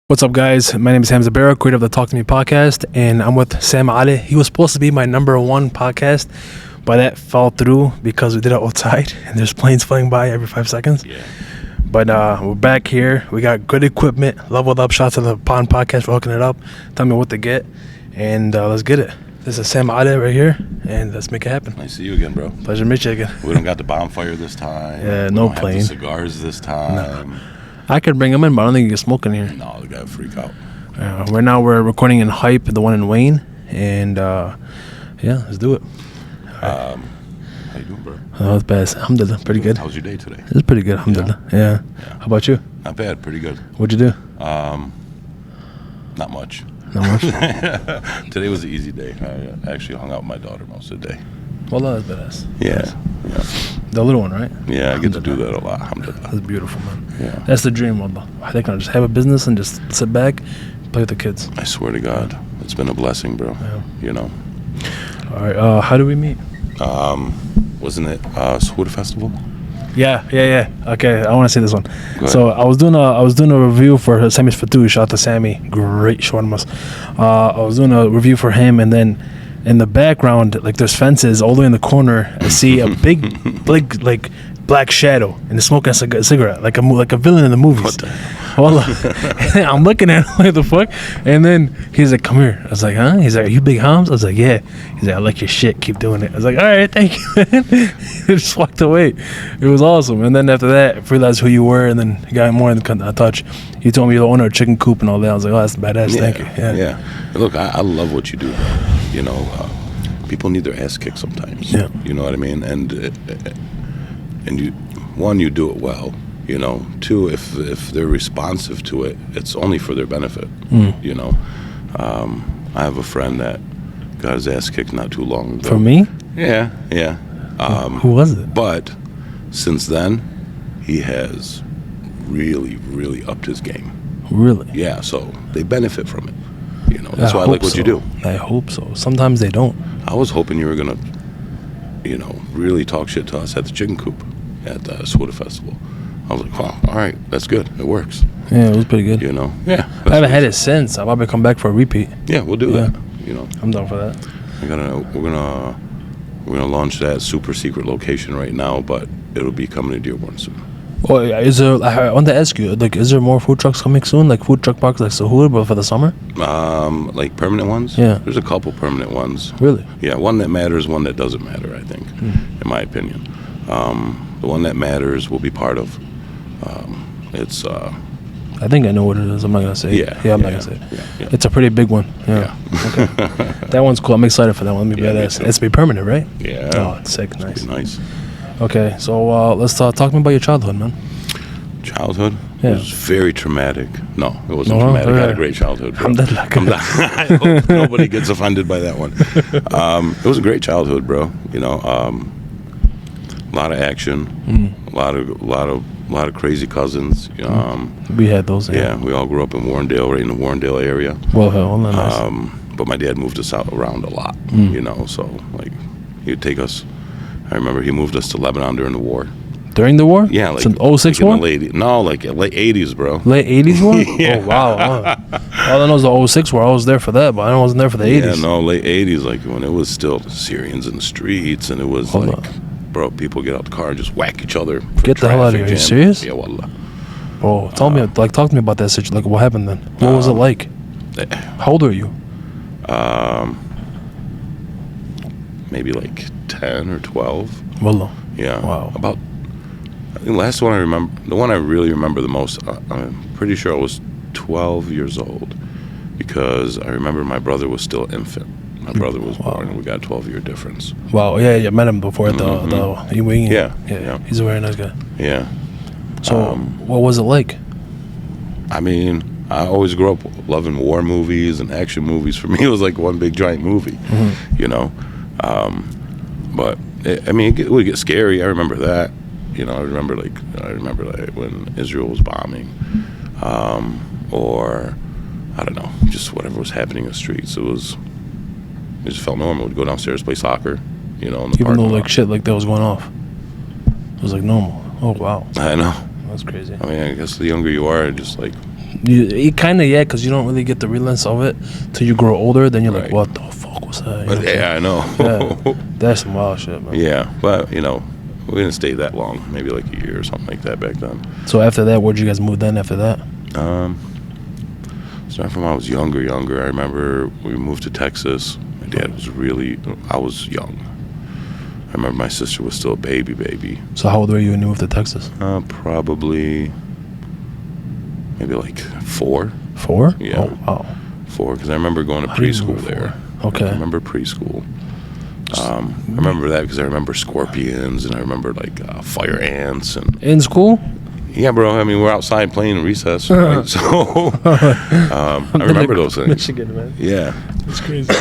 What's up, guys? My name is Hamza Barra, creator of the Talk to Me podcast, and I'm with Sam Ali. He was supposed to be my number one podcast, but that fell through because we did it outside, and there's planes flying by every 5 seconds. Yeah. But we're back here. We got good equipment, leveled up. Shots of the Pond podcast for hooking it up. Tell me what to get, and let's get it. This is Sam Ali right here, and let's make it happen. Nice to see you again, bro. Pleasure to meet you again. We don't got the bonfire this time. Yeah, we no don't plane. Have the cigars this time. No. I could bring them in, but I don't think you can smoke in here. No, the guy would freak out. Right now we're recording in Hype, the one in Wayne, and yeah, let's do it. How you doing, bro? Oh, it's bad. Alhamdulillah, pretty good. How was your day today? It's pretty good, alhamdulillah. Yeah. How about you? Not bad, pretty good. What'd you do? Not much. Not much? Today was an easy day. I actually hung out with my daughter most of the day. Well, that's badass. Yeah. The little one, right? Yeah, I get to do that a lot, alhamdulillah. That's beautiful, man. Yeah. That's the dream, wallah. I think I'll just have a business and just sit back, play with the kids. I swear to God, it's been a blessing, bro. Yeah. You know. All right, how do we meet? Wasn't it Sword Festival? Yeah. Okay, I want to say this one. ahead. So I was doing a review for Sammy's Fatou. Shout out to Sammy, great shawarmas. I was doing a review for him, and then in the background, like there's fences all the way in the corner. I see a big, like black shadow, and he's smoking a cigarette, like a villain in the movies. What the hell? Well, I'm looking at him like the fuck, and then he's like, "Come here." I was like, "Huh?" He's like, "Are you Big Hams?" I was like, "Yeah." He's like, "I like your shit. Keep doing it." I was like, "All right, thank you, man." He just walked away. It was awesome. And then after that, I realized who you were, and then got more in touch. He told me you're the owner of Chicken Coop and all that. I was like, "Oh, that's badass. Yeah, Thank you." Yeah. Look, I love what you do, bro. You know, people need their ass kicked sometimes. Yeah. You know what I mean? And you, one, you do it well. You know, two, if they're responsive to it, it's only for their benefit. You know, I have a friend that got his ass kicked not too long ago. For me? Yeah. Who was it? But since then, he has really, really upped his game. Really? Yeah. So they benefit from it. You know, that's why I hope like what you do. I hope so. Sometimes they don't. I was hoping you were gonna, really talk shit to us at the Chicken Coop at the Sword Festival. I was like, wow, all right, that's good. It works. Yeah, it was pretty good. You know, yeah. I haven't had it since. I'll probably come back for a repeat. Yeah, we'll do that. You know, I'm down for that. we're gonna launch that super secret location right now, but it'll be coming to Dearborn soon. Oh, is there? I want to ask you, like, is there more food trucks coming soon? Like food truck parks, like Sahur, but for the summer? Like permanent ones? Yeah. There's a couple permanent ones. Really? Yeah, one that matters, one that doesn't matter, I think, in my opinion. The one that matters will be part of. It's. I think I know what it is. I'm not gonna say. Yeah. I'm not gonna say. Yeah. It's a pretty big one. Yeah. Okay. That one's cool. I'm excited for that one. Let me Yeah, me badass. too. It's be permanent, right? Yeah. Oh, it's sick. It'll Nice. be nice. Okay, so let's talk to me about your childhood, man. Childhood? Yeah. It was very traumatic. No, it wasn't No, traumatic. I had yeah. a great childhood. Bro. Alhamdulillah. I hope nobody gets offended by that one. It was a great childhood, bro. You know, a lot of action, a lot of crazy cousins. We had those. Yeah, we all grew up in Warrendale, right in the Warrendale area. Well, hell, nice. But my dad moved us out around a lot. You know, so like he would take us. I remember he moved us to Lebanon during the war. During the war? Yeah, like so 06 like war? in the late 80s, bro. Late 80s war? Yeah. Oh, wow. All I know is the 06 war. I was there for that, but I wasn't there for the 80s. Yeah, no, late 80s, like when it was still Syrians in the streets, and it was Hold like, on. bro, people get out the car and just whack each other. Get the hell out of here. Are you serious? Yeah, wallah. Bro, talk to me about that situation. Like, what happened then? What was it like? How old are you? Maybe like 10 or 12. Wallah. Yeah. Wow. I think the last one I remember, the one I really remember the most, I'm pretty sure I was 12 years old, because I remember my brother was still infant. My brother was born, and we got a 12-year difference. Wow. Yeah, I met him before at the wing. Yeah. He's a very nice guy. Yeah. So, what was it like? I mean, I always grew up loving war movies and action movies. For me, it was like one big giant movie, you know. But it would get scary. I remember that. You know, I remember like when Israel was bombing, or I don't know, just whatever was happening in the streets. It just felt normal. We'd go downstairs, play soccer, you know, in the Even though parking like lot. shit like that was going off, it was like normal. Oh wow, I know. that's crazy. I mean, I guess the younger you are, just like You kind of, yeah, because you don't really get the realize of it till you grow older. Then you're like, Right. what the fuck was that? But yeah, I know. Yeah, that's some wild shit, man. Yeah, but you know, we didn't stay that long. Maybe like a year or something like that back then. So after that, where'd you guys move then after that? Starting from when I was younger. I remember we moved to Texas. My dad was I was young. I remember my sister was still a baby. So how old were you when you moved to Texas? Probably maybe like 4. 4? Yeah. Oh, wow. 4, because I remember going to How do you preschool move there. 4? Okay. I remember preschool. I remember that because I remember scorpions and I remember like fire ants and In school? yeah, bro. I mean, we're outside playing in recess, right? So I remember those things. Michigan, man. Yeah. It's crazy.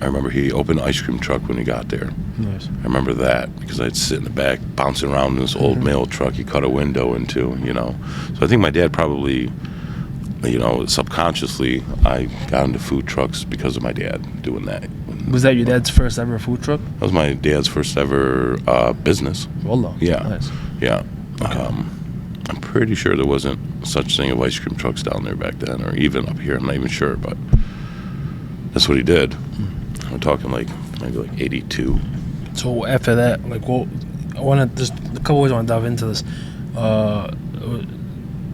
I remember he opened an ice cream truck when he got there. Nice. I remember that because I'd sit in the back bouncing around in this old mail truck he cut a window into, you know. So I think my dad probably, you know, subconsciously I got into food trucks because of my dad doing that. Was that your dad's first ever food truck? That was my dad's first ever business. Well done. Yeah. Nice. Yeah. Okay. I'm pretty sure there wasn't such thing of ice cream trucks down there back then, or even up here. I'm not even sure, but that's what he did. We're talking like maybe like 82. So after that, like, well, I want to just a couple ways I want to dive into this.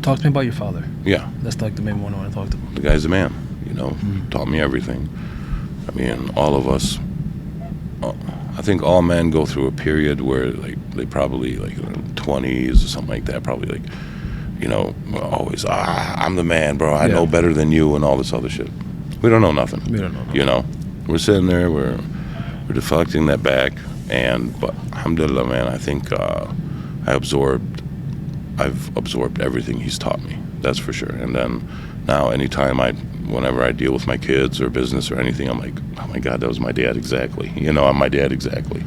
Talk to me about your father. Yeah. That's like the main one I want to talk to. The guy's the man, you know, taught me everything. I mean, all of us, I think all men go through a period where like they probably like in their 20s or something like that, probably like, you know, always, I'm the man, bro. I know better than you and all this other shit. We don't know nothing. We don't know nothing. You know, we're sitting there, we're deflecting that back, but alhamdulillah, man, I think I've absorbed everything he's taught me. That's for sure. And then now, whenever I deal with my kids or business or anything, I'm like, oh my God, that was my dad exactly. You know, I'm my dad exactly.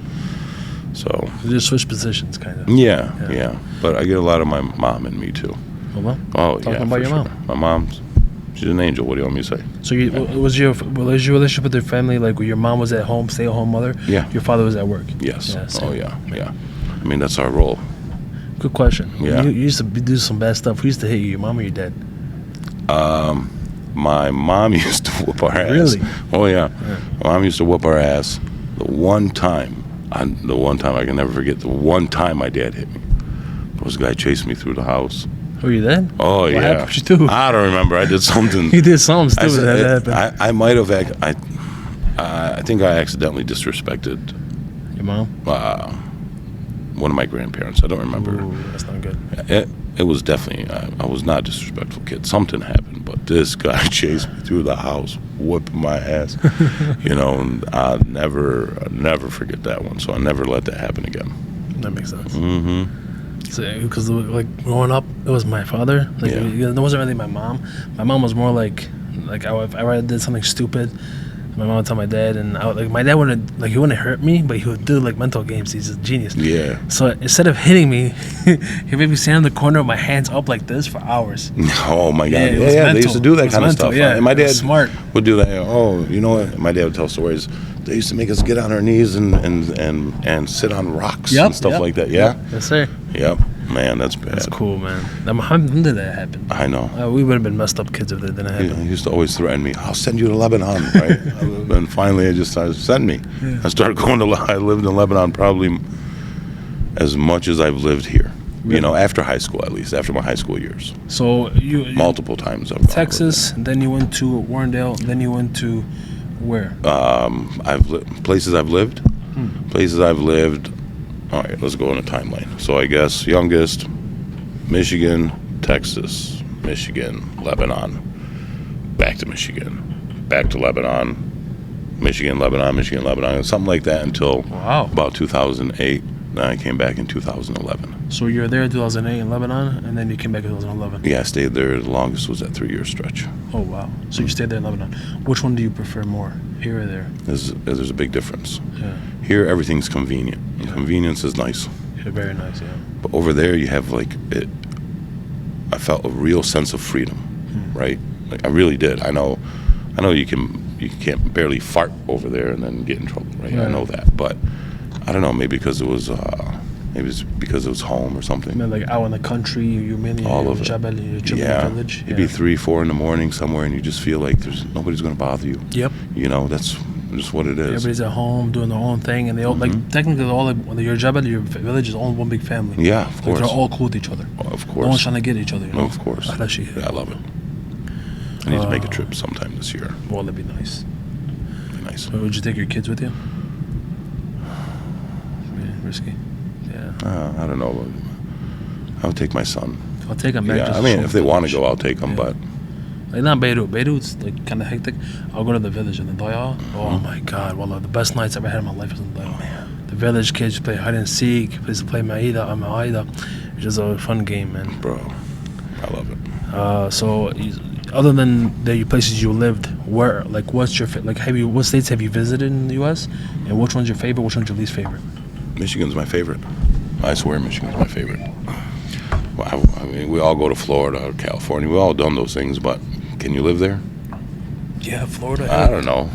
So You just switch positions, kind of. yeah. But I get a lot of my mom in me too. Well, Oh, Talk yeah, about for your sure. mom. My mom's, she's an angel. What do you want me to say? so was your relationship with your family like when your mom was at home, stay-at-home mother? Yeah. Your father was at work? Yes. Yeah, same. Oh, yeah. I mean, that's our role. Good question. Yeah. You used to do some bad stuff. Who used to hit you, your mom or your dad? My mom used to whoop our ass. Really? Oh, yeah. My mom used to whoop our ass. The one time I can never forget, the one time my dad hit me, there was a guy chasing me through the house. Were you dead? Oh, What yeah. happened to you too? I don't remember. I did something. You did something stupid that happened. I might have. I think I accidentally disrespected Your mom? one of my grandparents. I don't remember. Ooh, that's not good. It was definitely. I was not a disrespectful kid. Something happened, but this guy chased me through the house, whooping my ass. You know, and I'll never forget that one. So I never let that happen again. That makes sense. Mm-hmm. So, because like growing up, it was my father. Like it wasn't really my mom. My mom was more like I did something stupid, my mom would tell my dad, and my dad wouldn't he wouldn't hurt me, but he would do like mental games. He's a genius. Yeah. So instead of hitting me, he made me stand in the corner with my hands up like this for hours. Oh my God! Yeah, they used to do that kind of stuff. Yeah, and my dad smart. would do that. Oh, you know what? My dad would tell stories. They used to make us get on our knees and sit on rocks and stuff like that. Yeah. Yes, sir. Yep. Man, that's bad. That's cool, man. How did that happen? I know. We would have been messed up kids if that didn't happen. He used to always threaten me. I'll send you to Lebanon, right? And finally, I just started send me. Yeah. I started going to. I lived in Lebanon probably as much as I've lived here. Really? You know, after high school, at least after my high school years. So you Multiple times. I've Texas, then you went to Warrendale, then you went to where? Places I've lived. Places I've lived. All right, let's go on a timeline. So I guess youngest, Michigan, Texas, Michigan, Lebanon, back to Michigan, back to Lebanon, Michigan, Lebanon, something like that until about 2008. Then I came back in 2011. So you were there in 2008 in Lebanon, and then you came back in 2011. Yeah, I stayed there. The longest was that 3-year stretch. Oh, wow. So you stayed there in Lebanon. Which one do you prefer more, here or there? There's a big difference. Yeah. Here, everything's convenient. Yeah. Convenience is nice. Yeah, very nice, yeah. But over there, you have I felt a real sense of freedom, right? Like I really did. I know you can't barely fart over there and then get in trouble, right? I know that, but I don't know, maybe because it was Maybe it's because it was home or I something. mean, like out in the country, you're mainly All of it. Jebel, your Yeah, village. it'd be 3, 4 in the morning somewhere, and you just feel like there's nobody's going to bother you. Yep. You know, that's just what it is. Everybody's at home doing their own thing, and they all like technically all like when your Jebel, your village is all one big family. Yeah, of Like, course. they're all cool with each other. Of No one's course. trying to get each other. You know? Of course. Ahla Yeah, I love it. I need to make a trip sometime this year. Well, that'd be nice. Be nice. Would you take your kids with you? Yeah, risky. Yeah. I don't know. I would take my son. I'll take them back. Yeah, just I mean, show if they them want to village. go, I'll take them. Yeah. But Like not Beirut. Beirut's like kind of hectic. I'll go to the village in the Daya. Oh my God! Well, the best nights I've ever had in my life was in the Daya. The village kids play hide and seek. Plays to play Maida. It's just a fun game, man. bro, I love it. So, other than the places you lived, where like what's your what states have you visited in the U.S. and which one's your favorite? Which one's your least favorite? Michigan's my favorite. I swear, Michigan's my favorite. Well, I mean, we all go to Florida or California. We all done those things, but can you live there? Yeah, Florida. I don't know.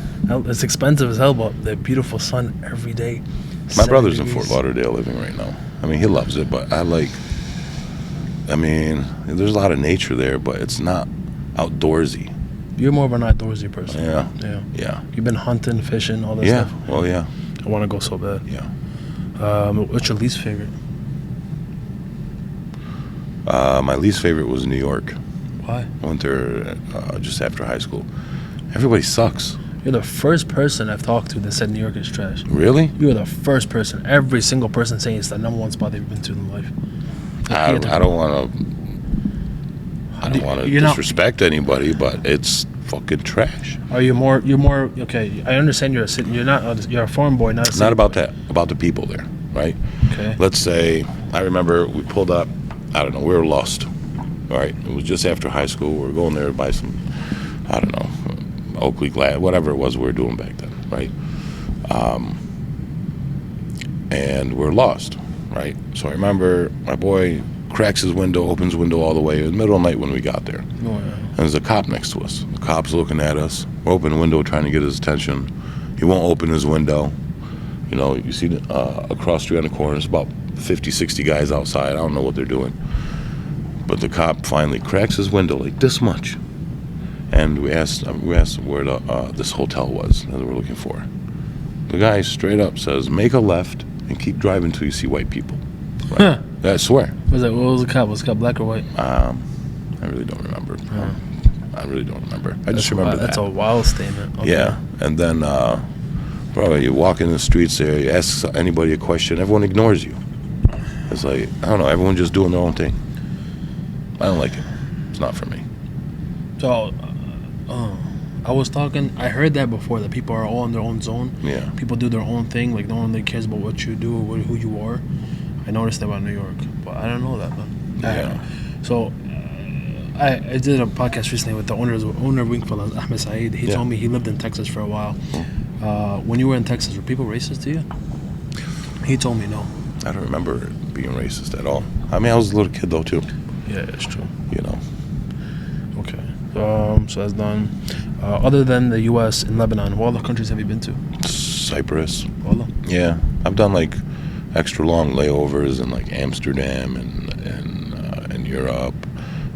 It's expensive as hell, but the beautiful sun every day. My 70 brother's in degrees. Fort Lauderdale living right now. I mean, he loves it, but I mean, there's a lot of nature there, but it's not outdoorsy. You're more of an outdoorsy person. Yeah. Yeah. Yeah. You've been hunting, fishing, all that Yeah. stuff. Well, yeah. I want to go so bad. Yeah. What's your least favorite? My least favorite was New York. Why? I went there just after high school. Everybody sucks. You're the first person I've talked to that said New York is trash. Really? You were the first person. Every single person saying it's the number one spot they've been to in life. I don't want to You're not- disrespect anybody, but it's fucking trash. Are you more? You're more. Okay, I understand you're a city. You're not. You're a farm boy, not a It's city not about boy. that. About the people there, right? Okay. Let's say I remember we pulled up. I don't know. We were lost. All right. It was just after high school. We were going there to buy some. I don't know. Oakley glass, whatever it was we were doing back then, right? And we're lost, right? So I remember my boy cracks his window, opens the window all the way. It was middle of the night when we got there. Oh, yeah. And there's a cop next to us. The cop's looking at us. We're opening the window trying to get his attention. He won't open his window. You know, you see across the street on the corner, there's about 50, 60 guys outside. I don't know what they're doing. But the cop finally cracks his window like this much. And we asked where this hotel was that we're looking for. The guy straight up says, make a left and keep driving until you see white people. Right? Huh. I swear. What was the cop? Was the cop black or white? I really don't remember. I really don't remember. I just remember that. That's a wild statement. Okay. Yeah, and then, bro, you walk in the streets there, you ask anybody a question, everyone ignores you. It's like, I don't know, everyone just doing their own thing. I don't like it. It's not for me. So, I heard that before, that people are all in their own zone. Yeah. People do their own thing, like no one really cares about what you do or who you are. I noticed that about New York, but I don't know that, man. Yeah. So, I did a podcast recently with the owner of Wingfield, Ahmed Saeed. He Yeah. told me he lived in Texas for a while. When you were in Texas, were people racist to you? He told me no. I don't remember it being racist at all. I mean, I was a little kid, though, too. Yeah, it's true. You know. Okay. So that's done. Other than the U.S. and Lebanon, what other countries have you been to? Cyprus. Wallah. Yeah. I've done, like, extra long layovers in, like, Amsterdam and Europe,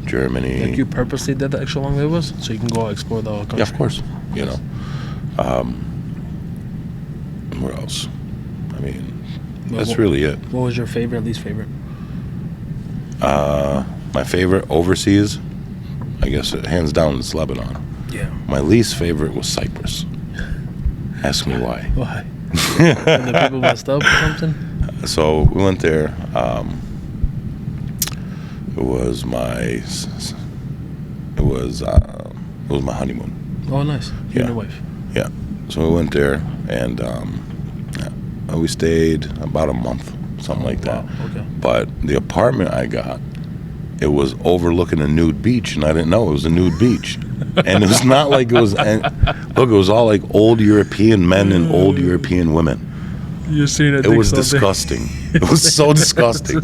Germany. Like you purposely did the extra long layovers so you can go explore the country? Yeah, of course. You know. Where else? I mean, that's really it. What was your favorite, least favorite? My favorite overseas, I guess, hands down, is Lebanon. Yeah. My least favorite was Cyprus. Ask me why. Why? And the people messed up or something? So we went there. It was my honeymoon. Oh, nice. You Yeah. and your wife. Yeah. So we went there, and we stayed about a month, something like that. Wow. Okay. But the apartment I got, it was overlooking a nude beach, and I didn't know it was a nude beach. And it was not like it was. And look, it was all like old European men and old European women. You're seeing It was disgusting. It was so disgusting,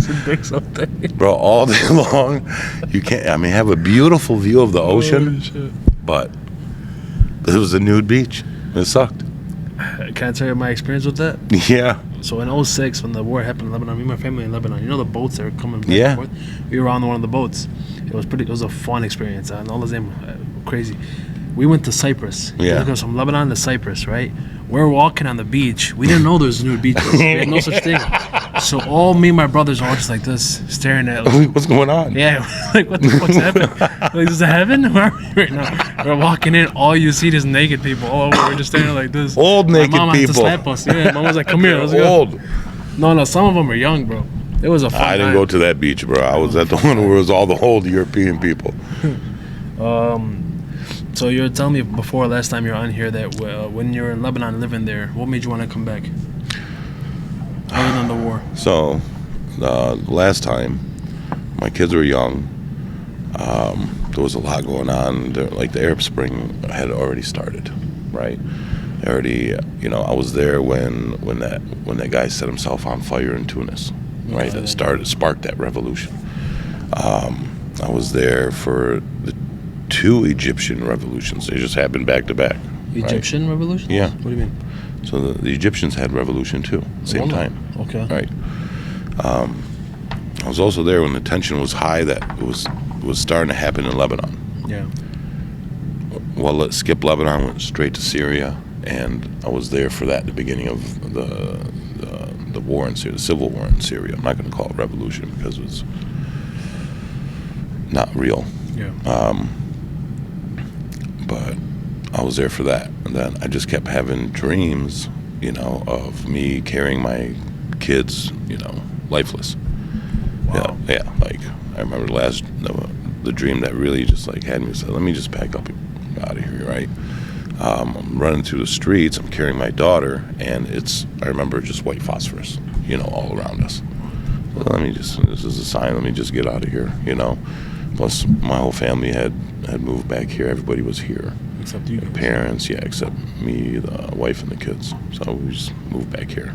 bro. All day long, you can't. I mean, have a beautiful view of the ocean, but it was a nude beach. It sucked. Can I tell you my experience with that? Yeah. So in '06, when the war happened in Lebanon, me and my family in Lebanon, you know the boats that were coming back Yeah. and forth? We were on one of the boats. It was a fun experience. And all the same, crazy. We went to Cyprus. Yeah. It goes from Lebanon to Cyprus, right? We're walking on the beach. We didn't know there was new beaches. We had no such thing. So all me and my brothers are all just like this, staring at What's going on? yeah, like what the fuck's happening? Like, is it heaven? Where are we right now? We're walking in, all you see is naked people all over. We're just standing like this. Old naked my mom people. had to slap us. Yeah, mom was like, "Come here, let's They're go." old. No, some of them are young, bro. It was a fun I didn't time. go to that beach, bro. I was at the one where it was all the old European people. So you were telling me before last time you were on here that when you were in Lebanon living there, what made you want to come back? Other than the war. So, last time, my kids were young. There was a lot going on. Like the Arab Spring had already started, right? Already, I was there when that guy set himself on fire in Tunis, right? Yeah. It sparked that revolution. I was there for the 2 Egyptian revolutions. They just happened back to back. right? Egyptian revolution? Yeah. What do you mean? So the Egyptians had revolution too, same time. Okay. Right. I was also there when the tension was high that it was starting to happen in Lebanon. Yeah. Well, let's skip Lebanon, went straight to Syria, and I was there for that, the beginning of the war in Syria, the civil war in Syria. I'm not going to call it revolution because it was not real. Yeah. But I was there for that, and then I just kept having dreams, of me carrying my kids, lifeless. Wow. Yeah. Like I remember the dream that really just like had me say, let me just pack up and get out of here, right? I'm running through the streets. I'm carrying my daughter, and I remember just white phosphorus, all around us. So this is a sign. Let me just get out of here, Plus, my whole family had moved back here. Everybody was here. Except you. The parents, yeah, except me, the wife, and the kids. So we just moved back here.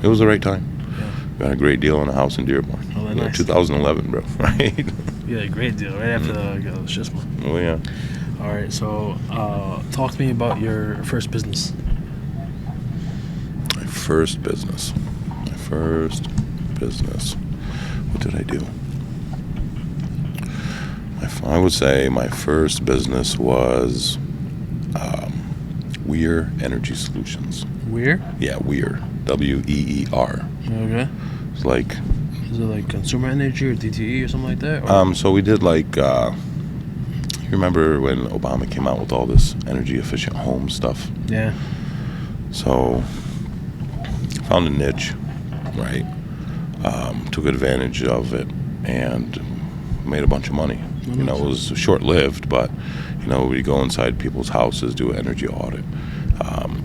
It was the right time. Yeah. Got a great deal on a house in Dearborn. Oh, that's nice. 2011, bro. Right? Yeah, great deal. Right after the schisma. Oh yeah. All right. So, talk to me about your first business. My first business. What did I do? I would say my first business was Weir Energy Solutions. Weir? Yeah, Weir. WEER. Okay. It's like. Is it like consumer energy or DTE or something like that? Or? So we did like. You remember when Obama came out with all this energy efficient home stuff? Yeah. So, found a niche, right? Took advantage of it and made a bunch of money. It was short-lived, but we go inside people's houses, do an energy audit,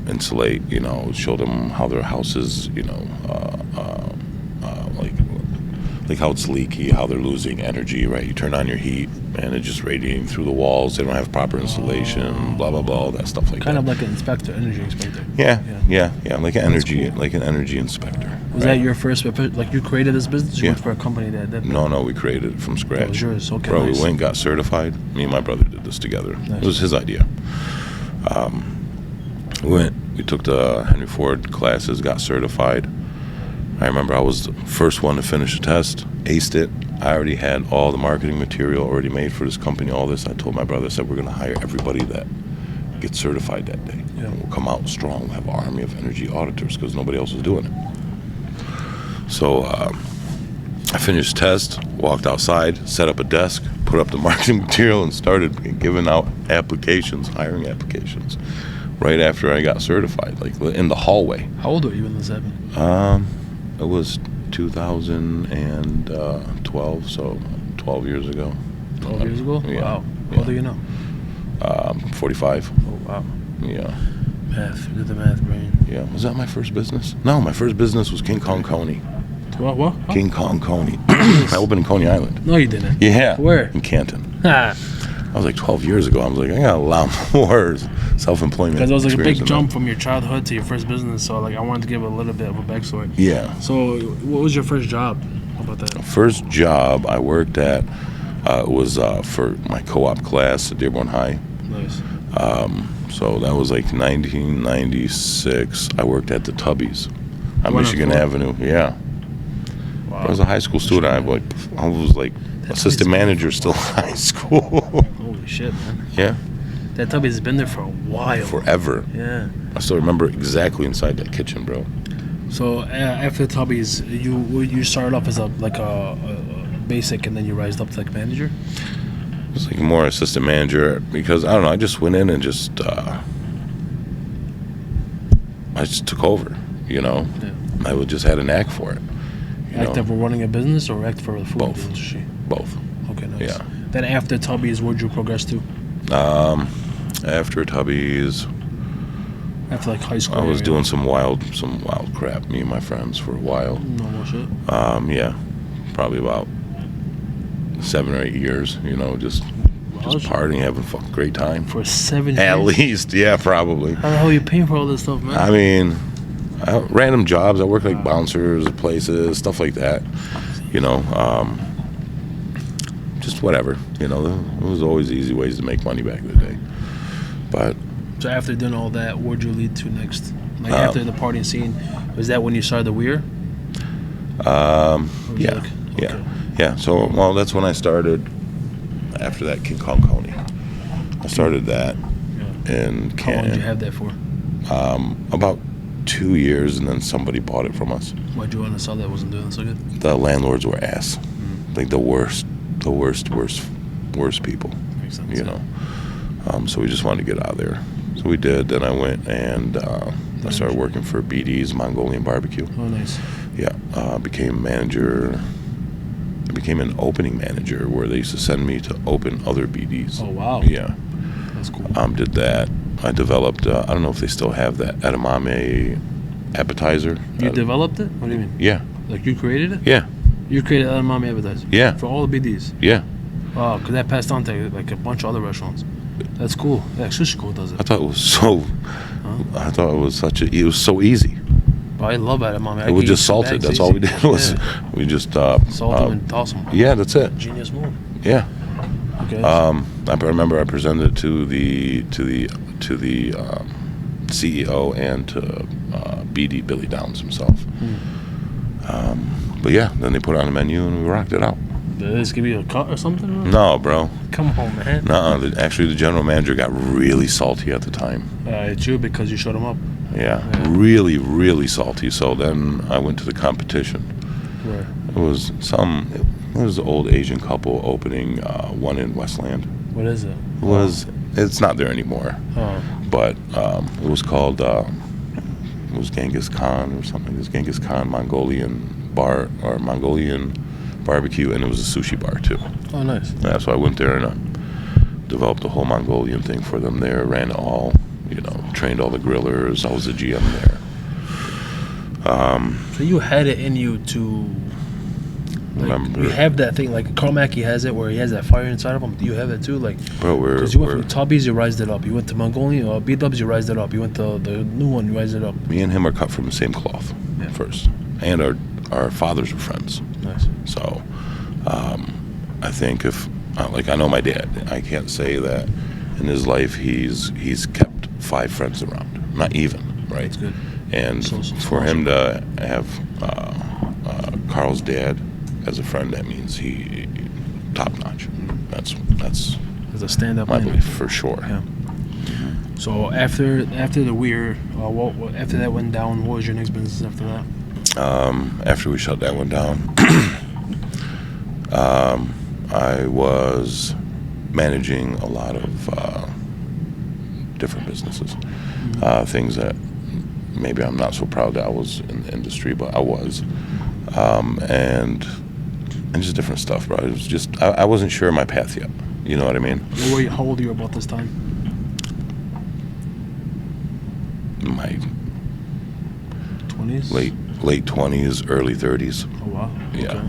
insulate, show them how their houses, like how it's leaky, how they're losing energy, right? You turn on your heat and it's just radiating through the walls. They don't have proper insulation, blah blah blah, all that stuff like kind that. of like an inspector, energy inspector. Yeah, like an energy, cool. like an energy inspector. Was that your first? Like you created this business? You worked for a company that did? No, we created it from scratch. It was yours. Okay. Bro, nice. we went and got certified. Me and my brother did this together. Nice. It was his idea. We took the Henry Ford classes, got certified. I remember I was the first one to finish the test, aced it. I already had all the marketing material already made for this company, all this. I told my brother, I said, we're going to hire everybody that gets certified that day. Yeah. And we'll come out strong. We'll have an army of energy auditors because nobody else was doing it. So I finished the test, walked outside, set up a desk, put up the marketing material, and started giving out applications, hiring applications. Right after I got certified, like in the hallway. How old were you when this happened? It was 2012, so 12 years ago. 12 years ago? Yeah. Wow. Yeah. How old are you now? 45. Oh, wow. Yeah. Math. You did the math, brain. Yeah. Was that my first business? No, my first business was King Kong Coney. What? King Kong Coney. I opened in Coney Island. No, you didn't. Yeah. Where? In Canton. Ha. I was like 12 years ago. I was like, I got a lot more self-employment. Because it was like a big experience jump from your childhood to your first business, so like I wanted to give a little bit of a backstory. Yeah. So, what was your first job? How about that? First job I worked at was for my co-op class at Dearborn High. Nice. So that was like 1996. I worked at the Tubbies, on One Michigan four? Avenue. Yeah. Wow. I was a high school student. I was like That assistant Tubby's- manager still in high school. Holy shit, man. Yeah, That Tubby's been there for a while. forever. Yeah. I still remember exactly inside that kitchen, bro. So after Tubby's, you started off as a basic, and then you rised up to like manager. It was like more assistant manager because I don't know. I just went in and just I just took over. You know, Yeah. I just had a knack for it. You know? Active for running a business or active for the food Both. industry? Both. Okay, nice. Yeah. Then after Tubby's, where'd you progress to? After Tubby's, After like high school? I was area? doing some wild crap. Me and my friends for a while. No shit. Yeah, probably about 7 or 8 years. You know, just partying, having a fucking great time. For 7 At years? least, yeah, probably. How the hell are you paying for all this stuff, man? I mean, random jobs. I worked like bouncers, places, stuff like that. You know, just whatever. You know, there was always easy ways to make money back in the day. But So after doing all that, where'd you lead to next? Like after the partying scene, was that when you started the Weir? yeah, yeah. So, well, that's when I started. After that, King Kong Coney. I started that in How long did you Canton. have that for? About 2 years, and then somebody bought it from us. Why'd you want to sell that? Wasn't doing so good? The landlords were ass, like the worst people. Makes sense. You know. So we just wanted to get out of there. So we did. Then I went and I started working for BD's Mongolian Barbecue. Oh, nice. Yeah, became manager. I became an opening manager where they used to send me to open other BDs. Oh, wow. Yeah. That's cool. Did that. I developed. I don't know if they still have that edamame appetizer. You developed it? What do you mean? Yeah. Like you created it? Yeah. You created edamame appetizer? Yeah. For all the BDs? Yeah. Wow, because that passed on to like a bunch of other restaurants. That's cool. Yeah, Sushi School does it. I thought it was so. I thought it was such a. It was so easy. But I love edamame. It was just salted. That's all we did was we just salt them and toss them. Yeah, that's it. Genius move. Yeah. Okay. I remember I presented it to the CEO and to BD Billy Downs himself. But yeah, then they put it on the menu and we rocked it out. Did they just give you a cut or something? No, bro. Come on, man. No, actually the general manager got really salty at the time. It's you because you showed him up. Yeah, really, really salty. So then I went to the competition. Where? It was an old Asian couple opening one in Westland. What is it? It's not there anymore. Oh. But it was called it was Genghis Khan or something. It was Genghis Khan Mongolian bar or Mongolian barbecue, and it was a sushi bar too. Oh, nice. Yeah, so I went there and developed a whole Mongolian thing for them there. Ran it all, you know, trained all the grillers. I was the GM there. So you had it in you to. Like, Remember- you have that thing like Carl Mackey has it where he has that fire inside of him. Do you have that too? Like, Bro, because you went from Tubby's, you rised it up. You went to Mongolian or B-Dubs, you rised it up. You went to the new one, you rised it up. me and him are cut from the same cloth first, and our fathers were friends. Nice. So, I think if I know my dad, I can't say that in his life he's kept 5 friends around, not even, right? That's good. And So for him to have Carl's dad as a friend, that means he top notch. That's As a stand-up my man. belief for sure. Yeah. So after the Weir, what after that went down, what was your next business after that? After we shut that one down, I was managing a lot of different businesses, things that maybe I'm not so proud that I was in the industry, but I was, and just different stuff, bro. It was just I wasn't sure of my path yet. You know what I mean? How old were you about this time? My 20s? late 20s, early 30s. Oh, wow. Yeah.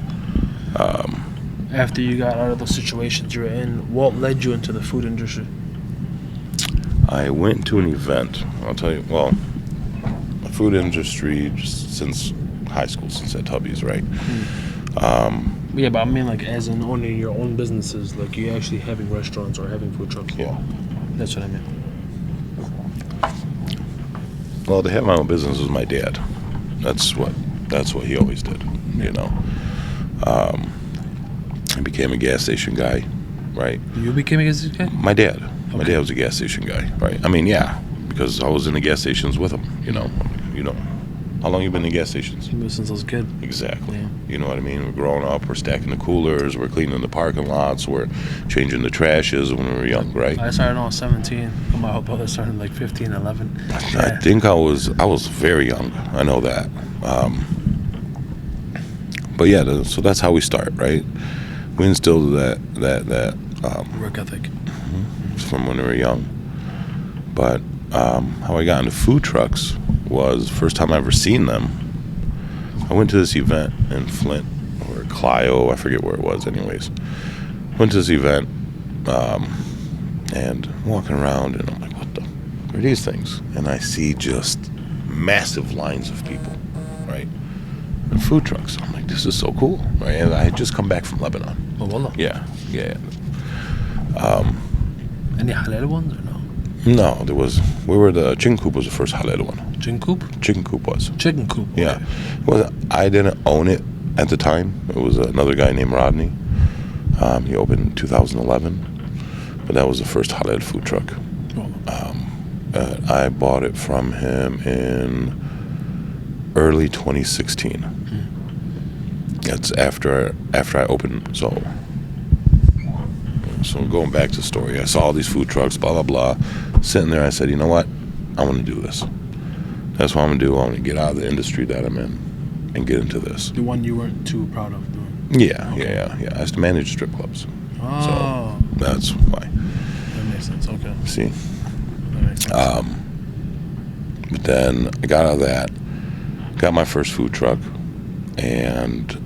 Okay. After you got out of the situations you were in, what led you into the food industry? I went to an event. I'll tell you. Well, the food industry just since high school, since at Tubby's, right? Yeah, but I mean, like, as in owning your own businesses, like you actually having restaurants or having food trucks. Yeah. That's what I mean. Well, to have my own business was my dad. that's what he always did. You know, he became a gas station guy, right? You became a gas station guy? My dad was a gas station guy, right? I mean, yeah, because I was in the gas stations with him. You know, how long you been in gas stations? Since I was a kid. Exactly. Yeah. You know what I mean? We're growing up. We're stacking the coolers. We're cleaning the parking lots. We're changing the trashes when we were young, right? I started when I was 17. My brother started like 15, 11. I think I was very young. I know that. But yeah, so that's how we start, right? We instilled that Work ethic. from when we were young. But how I got into food trucks was the first time I ever seen them. I went to this event in Flint or Clio, I forget where it was. Anyways, went to this event and I'm walking around and I'm like, what are these things? And I see just massive lines of people, right? And food trucks. I'm like, this is so cool, right? And I had just come back from Lebanon. Oh, wallah. Yeah. Any halal ones or no? No, we were the chicken coop was the first halal one. Chicken coop? Chicken coop was. Chicken coop. Okay. Yeah. Well, I didn't own it at the time. It was another guy named Rodney. He opened in 2011. But that was the first halal food truck. I bought it from him in early 2016. That's after I opened. So going back to the story, I saw all these food trucks, blah, blah, blah. Sitting there, I said, you know what? I want to do this. That's what I'm going to do. I want to get out of the industry that I'm in and get into this. The one you weren't too proud of doing? Yeah. I used to manage strip clubs. Oh. So that's why. That makes sense. Okay. See? That makes sense. But then I got out of that, got my first food truck, and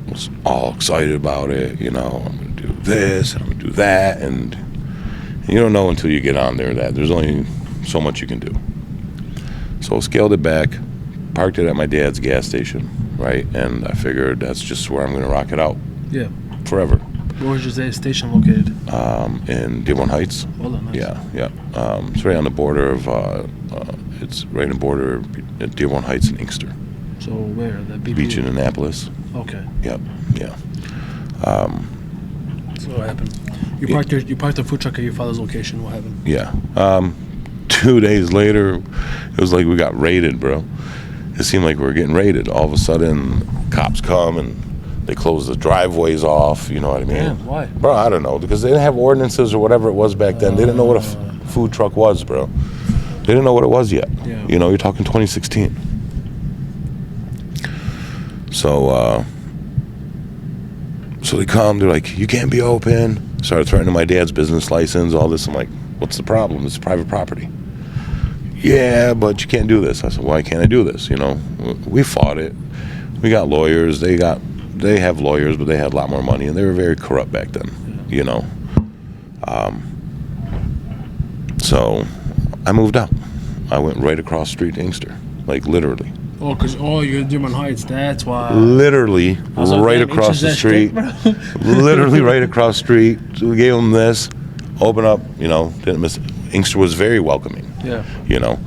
was all excited about it. You know, I'm going to do this, I'm going to do that, and you don't know until you get on there that there's only so much you can do. So scaled it back, parked it at my dad's gas station, right? And I figured that's just where I'm going to rock it out. Yeah. Forever. Where was your station located? In Dearborn Heights. Well, nice. Yeah. It's right on the border of, it's right on the border at Dearborn Heights and Inkster. So where? The Beach in Annapolis. Okay. Yep. Yeah. So what happened? You parked the food truck at your father's location. What happened? Yeah. 2 days later, it was like we got raided, bro. It seemed like we were getting raided. All of a sudden, cops come and they close the driveways off. You know what I mean? Yeah, why? Bro, I don't know. Because they didn't have ordinances or whatever it was back then. They didn't know what a food truck was, bro. They didn't know what it was yet. Yeah. You know, you're talking 2016. So they come. They're like, you can't be open. Started threatening my dad's business license, all this. I'm like, what's the problem? It's private property. Yeah, but you can't do this. I said, why can't I do this? You know, we fought it. We got lawyers. They have lawyers, but they had a lot more money, and they were very corrupt back then. Yeah. You know. So I moved out. I went right across the street to Inkster, like literally. Oh, you're in Dearborn Heights. That's why. Literally right across the street. Literally right across the street. So we gave them this. Open up. You know, didn't miss it. Inkster was very welcoming. Yeah. You know.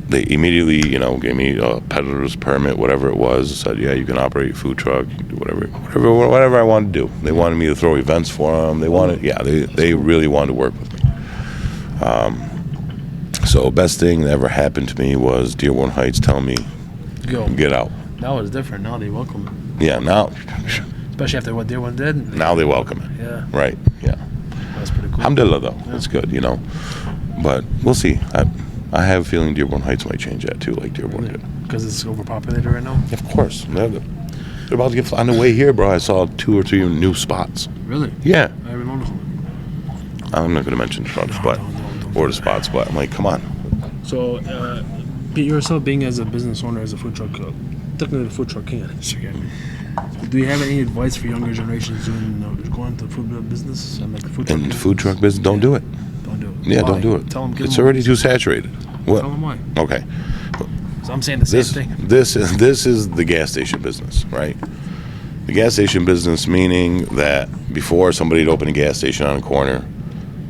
They immediately, you know, gave me a peddler's permit, whatever it was. Said, yeah, you can operate a food truck, you can do whatever I wanted to do. They wanted me to throw events for them. They really wanted to work with me. So best thing that ever happened to me was Dearborn Heights telling me, get out. That was different. Now they welcome it. Yeah, now. Especially after what Dearborn did. Now they welcome it. Yeah. Right, yeah. That's pretty cool. Alhamdulillah, though. Yeah. It's good, you know. But we'll see. I have a feeling Dearborn Heights might change that, too, like Dearborn did. Because it's overpopulated right now? Of course. They're about to get... On the way here, bro, I saw 2 or 3 new spots. Really? Yeah. I haven't noticed. I'm not going to mention trucks, or the spots, but I'm like, come on. So, yourself being as a business owner, as a food truck, technically the food truck king, do you have any advice for younger generations going to the food business and like the food truck? In the food truck business, don't do it. Don't do it. Yeah, Why? don't do it. Tell them. It's already too saturated. What? Tell them why. Okay. So I'm saying the same thing. This is the gas station business, right? The gas station business meaning that before somebody'd open a gas station on a corner,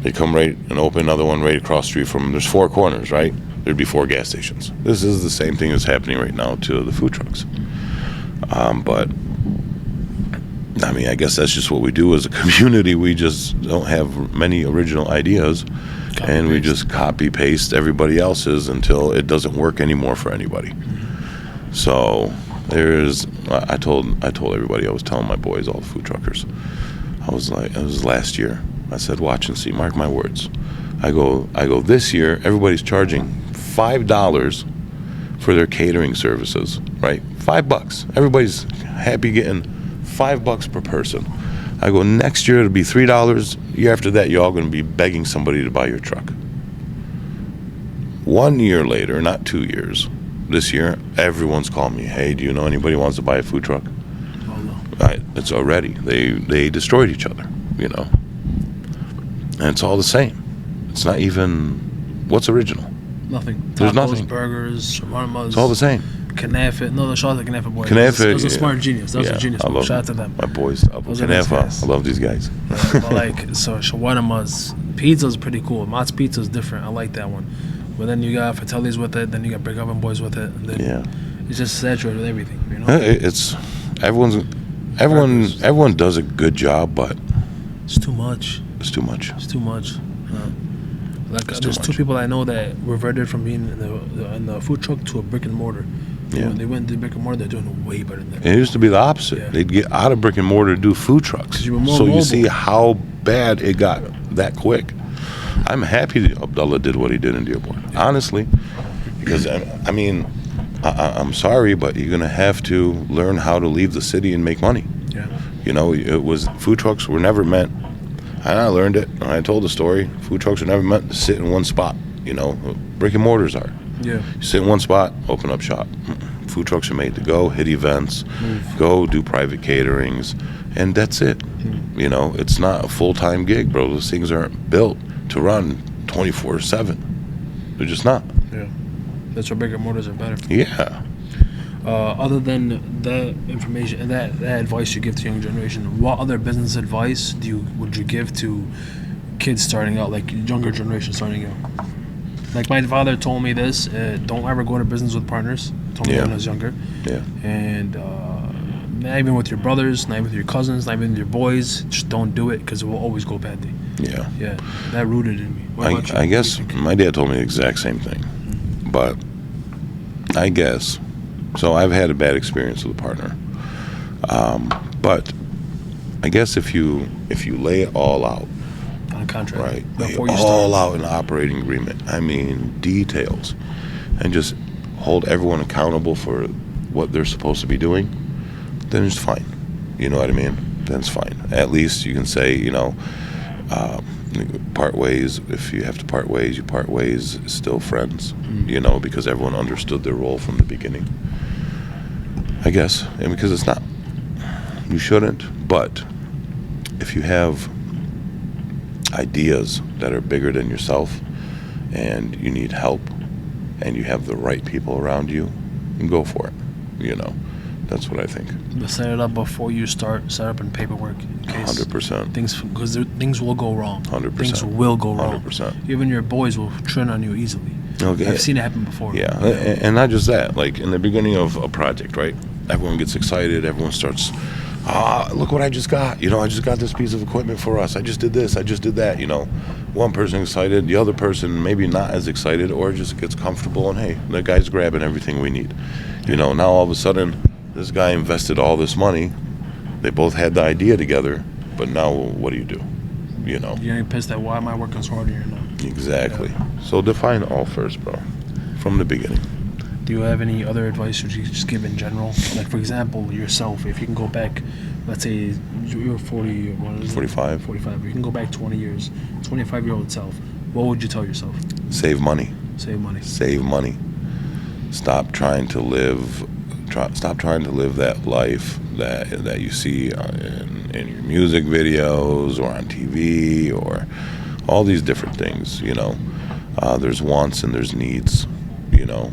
they'd come right and open another one right across the street from them. There's 4 corners, right? there'd be 4 gas stations. This is the same thing that's happening right now to the food trucks. But I mean, I guess that's just what we do as a community. We just don't have many original ideas, and we just copy paste everybody else's until it doesn't work anymore for anybody. So I told everybody, I was telling my boys, all the food truckers, I was like, it was last year, I said, watch and see, mark my words. I go, this year everybody's charging $5 for their catering services, right? $5. Everybody's happy getting $5 per person. I go, next year it'll be $3. Year after that, you're all going to be begging somebody to buy your truck. 1 year later, not 2 years, this year, everyone's calling me, hey, do you know anybody who wants to buy a food truck? Oh, no. It's already, they destroyed each other, you know. And it's all the same. It's not even, what's original? Nothing. There's Tacos, nothing. Burgers, shawarmas. It's all the same. Knafa. No, shout out to Knafa boys. Knafa, That was a smart genius. That was a genius. I love Shout out to them. my boys. Those are nice guys. I love these guys. But like, so shawarmas, pizza's pretty cool. Mott's Pizza's different. I like that one. But then you got Fratelli's with it. Then you got Brick Oven Boys with it. And then it's just saturated with everything. You know. It's everyone does a good job, but it's too much. It's too much. It's too much. Like there's 2 people I know that reverted from being in the food truck to a brick and mortar. Yeah. When they went to brick and mortar, they're doing way better than that. It used to be the opposite. Yeah. They'd get out of brick and mortar to do food trucks. You were more so mobile. You see how bad it got that quick. I'm happy that Abdullah did what he did in Dearborn, honestly, because I mean, I'm sorry, but you're gonna have to learn how to leave the city and make money. Yeah. You know, food trucks were never meant. And I learned it. And I told the story. Food trucks are never meant to sit in one spot. You know, brick and mortars are. Yeah. You sit in one spot, open up shop. Food trucks are made to go hit events, go do private caterings, and that's it. You know, it's not a full-time gig, bro. Those things aren't built to run 24/7. They're just not. Yeah. That's why brick and mortars are better. Yeah. Other than that information and that advice you give to young generation, what other business advice would you give to kids starting out, like younger generation starting out? Like my father told me this: don't ever go into business with partners. Told me when I was younger. Yeah. And not even with your brothers, not even with your cousins, not even with your boys. Just don't do it because it will always go badly. Yeah. Yeah. That rooted in me. I guess my dad told me the exact same thing, but I guess. So I've had a bad experience with a partner, but I guess if you lay it all out on a contract, right, before lay you all start out in an operating agreement. I mean details, and just hold everyone accountable for what they're supposed to be doing. Then it's fine. You know what I mean? Then it's fine. At least you can say, you know, part ways. If you have to part ways, you part ways. Still friends. You know, because everyone understood their role from the beginning. I guess, and because it's not, you shouldn't, but if you have ideas that are bigger than yourself and you need help and you have the right people around you, then go for it. You know, that's what I think. But set it up before you start. Set up in paperwork in case 100%. Because things will go wrong. 100%. Things will go wrong. 100%. Even your boys will turn on you easily. Okay. I've seen it happen before. Yeah, and not just that. Like in the beginning of a project, right? Everyone gets excited. Everyone starts, look what I just got. You know, I just got this piece of equipment for us. I just did this. I just did that. You know, one person excited, the other person maybe not as excited, or just gets comfortable. And hey, the guy's grabbing everything we need. You know, now all of a sudden, this guy invested all this money. They both had the idea together, but now what do? You know. You're getting pissed at why am I working so hard here now? Exactly. Yeah. So define all first, bro, from the beginning. Do you have any other advice would you just give in general? Like, for example, yourself, if you can go back, let's say you're 40, what is 45. 45. You can go back 20 years, 25-year-old self. What would you tell yourself? Save money. Save money. Save money. Stop trying to live that life that you see in your music videos or on TV or all these different things. You know, there's wants and there's needs. You know.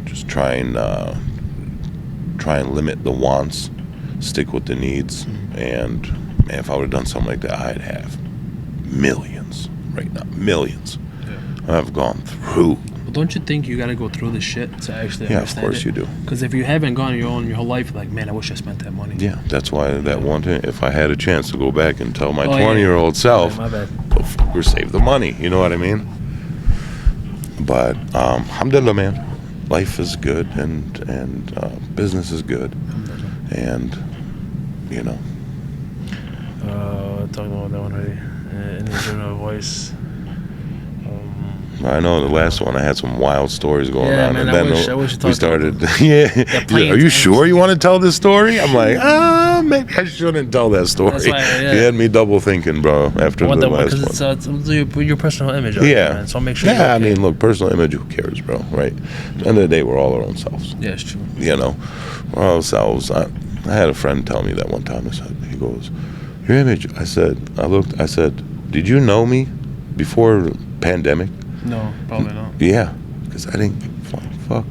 Just try and limit the wants, stick with the needs, and man, if I would have done something like that, I'd have millions right now, millions. Yeah. I've gone through Don't you think you gotta go through this shit to actually Yeah, of understand course it? you do. Because if you haven't gone your whole life, like, man, I wish I spent that money. Yeah, that's why that one thing, if I had a chance to go back and tell my Oh, yeah. 20-year-old self, Yeah, my bad. go fucker, save the money. You know what I mean? But alhamdulillah, man, life is good and business is good, and you know. Talking about that one already. In the general voice. I know the last one I had some wild stories going Yeah, on, man, and I then wish you we talked started. about Yeah, planes are you and sure you want to tell this story? I'm like, maybe I shouldn't tell that story. That's why, yeah. You had me double thinking, bro. After the last one, because it's your personal image. Yeah. Man, so make sure. Yeah, I okay. mean, look, personal image. Who cares, bro? Right? At the end of the day, we're all our own selves. Yeah, it's true. You know, we're all ourselves. I had a friend tell me that one time. He goes, "Your image." I said, I said, "Did you know me before pandemic?" No, probably not. Yeah, because I didn't fuck.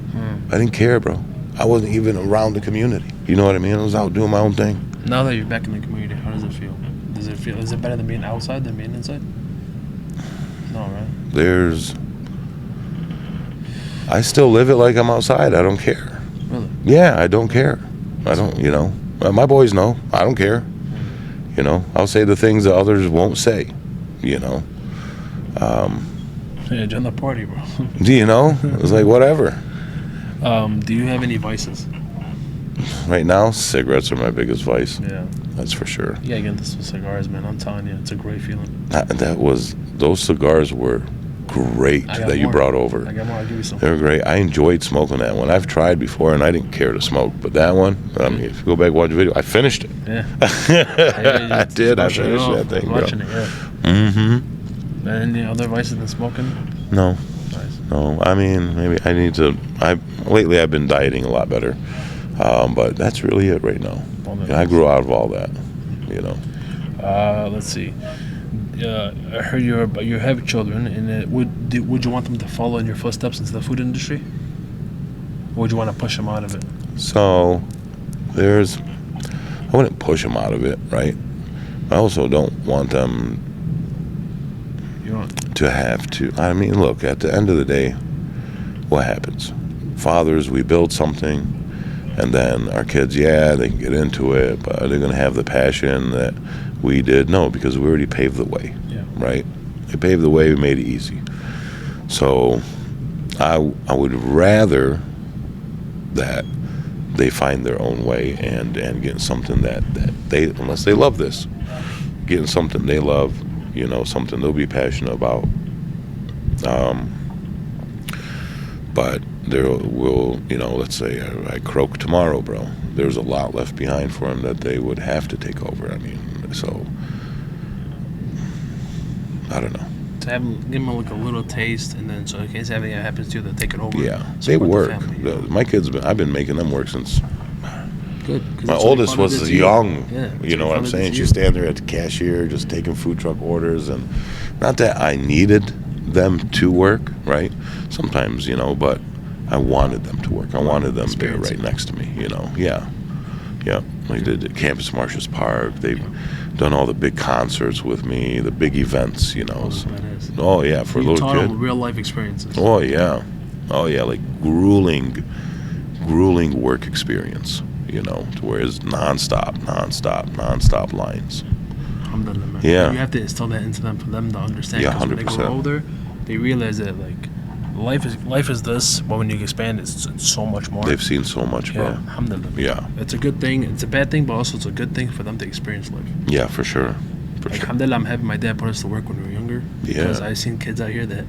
I didn't care, bro. I wasn't even around the community. You know what I mean? I was out doing my own thing. Now that you're back in the community, how does it feel? Is it better than being outside than being inside? No, right? I still live it like I'm outside. I don't care. Really? Yeah, I don't care. I don't, you know. My boys know. I don't care. You know, I'll say the things that others won't say, you know. Yeah, join the party, bro. You know? It's like, whatever. Do you have any vices? Right now, cigarettes are my biggest vice. Yeah. That's for sure. Yeah, again, this was cigars, man. I'm telling you, it's a great feeling. Those cigars were great that you brought over. I got more. I'll give you some. They were great. I enjoyed smoking that one. I've tried before, and I didn't care to smoke. But that one, I mean, if you go back and watch the video, I finished it. Yeah. I did. I finished that thing, bro. Watching it, yeah. Mm-hmm. Any other vices than smoking? No. Nice. No. I mean, maybe I need to. Lately, I've been dieting a lot better. But that's really it right now. I grew out of all that, you know. Let's see. I heard you have children, and would you want them to follow in your footsteps into the food industry? Or would you want to push them out of it? So, I wouldn't push them out of it, right? I also don't want them to have to. I mean, look, at the end of the day, what happens? Fathers, we build something, and then our kids, yeah, they can get into it, but are they going to have the passion that we did? No, because we already paved the way, right? We paved the way, we made it easy. So I would rather that they find their own way and get something that they, unless they love this, getting something they love, you know, something they'll be passionate about. But there will, you know, let's say I croak tomorrow, bro. There's a lot left behind for them that they would have to take over. I mean, so I don't know. To give them like a little taste, and then so in case anything happens to you, they'll take it over. Yeah, they work. My kids, I've been making them work since. Good. My oldest was young. Yeah, you know what I'm saying? She's standing there at the cashier, just taking food truck orders, and not that I needed them to work, right? Sometimes, you know, but I wanted them to work. I wanted them there right next to me, you know. Yeah. Like they did Campus Martius Park. They've done all the big concerts with me, the big events, you know. Oh yeah, for a little kid. Real life experiences. Oh yeah, like grueling work experience, you know, to where it's nonstop lines. Man. Yeah. You have to instill that into them for them to understand. Yeah, 'cause when they 100%. grow older, they realize that like life is this, but when you expand, it's so much more. They've seen so much, bro. Yeah, alhamdulillah. Yeah. It's a good thing. It's a bad thing, but also it's a good thing for them to experience life. Yeah, for sure. Like, alhamdulillah, I'm happy my dad put us to work when we were younger. Yeah. Because I've seen kids out here that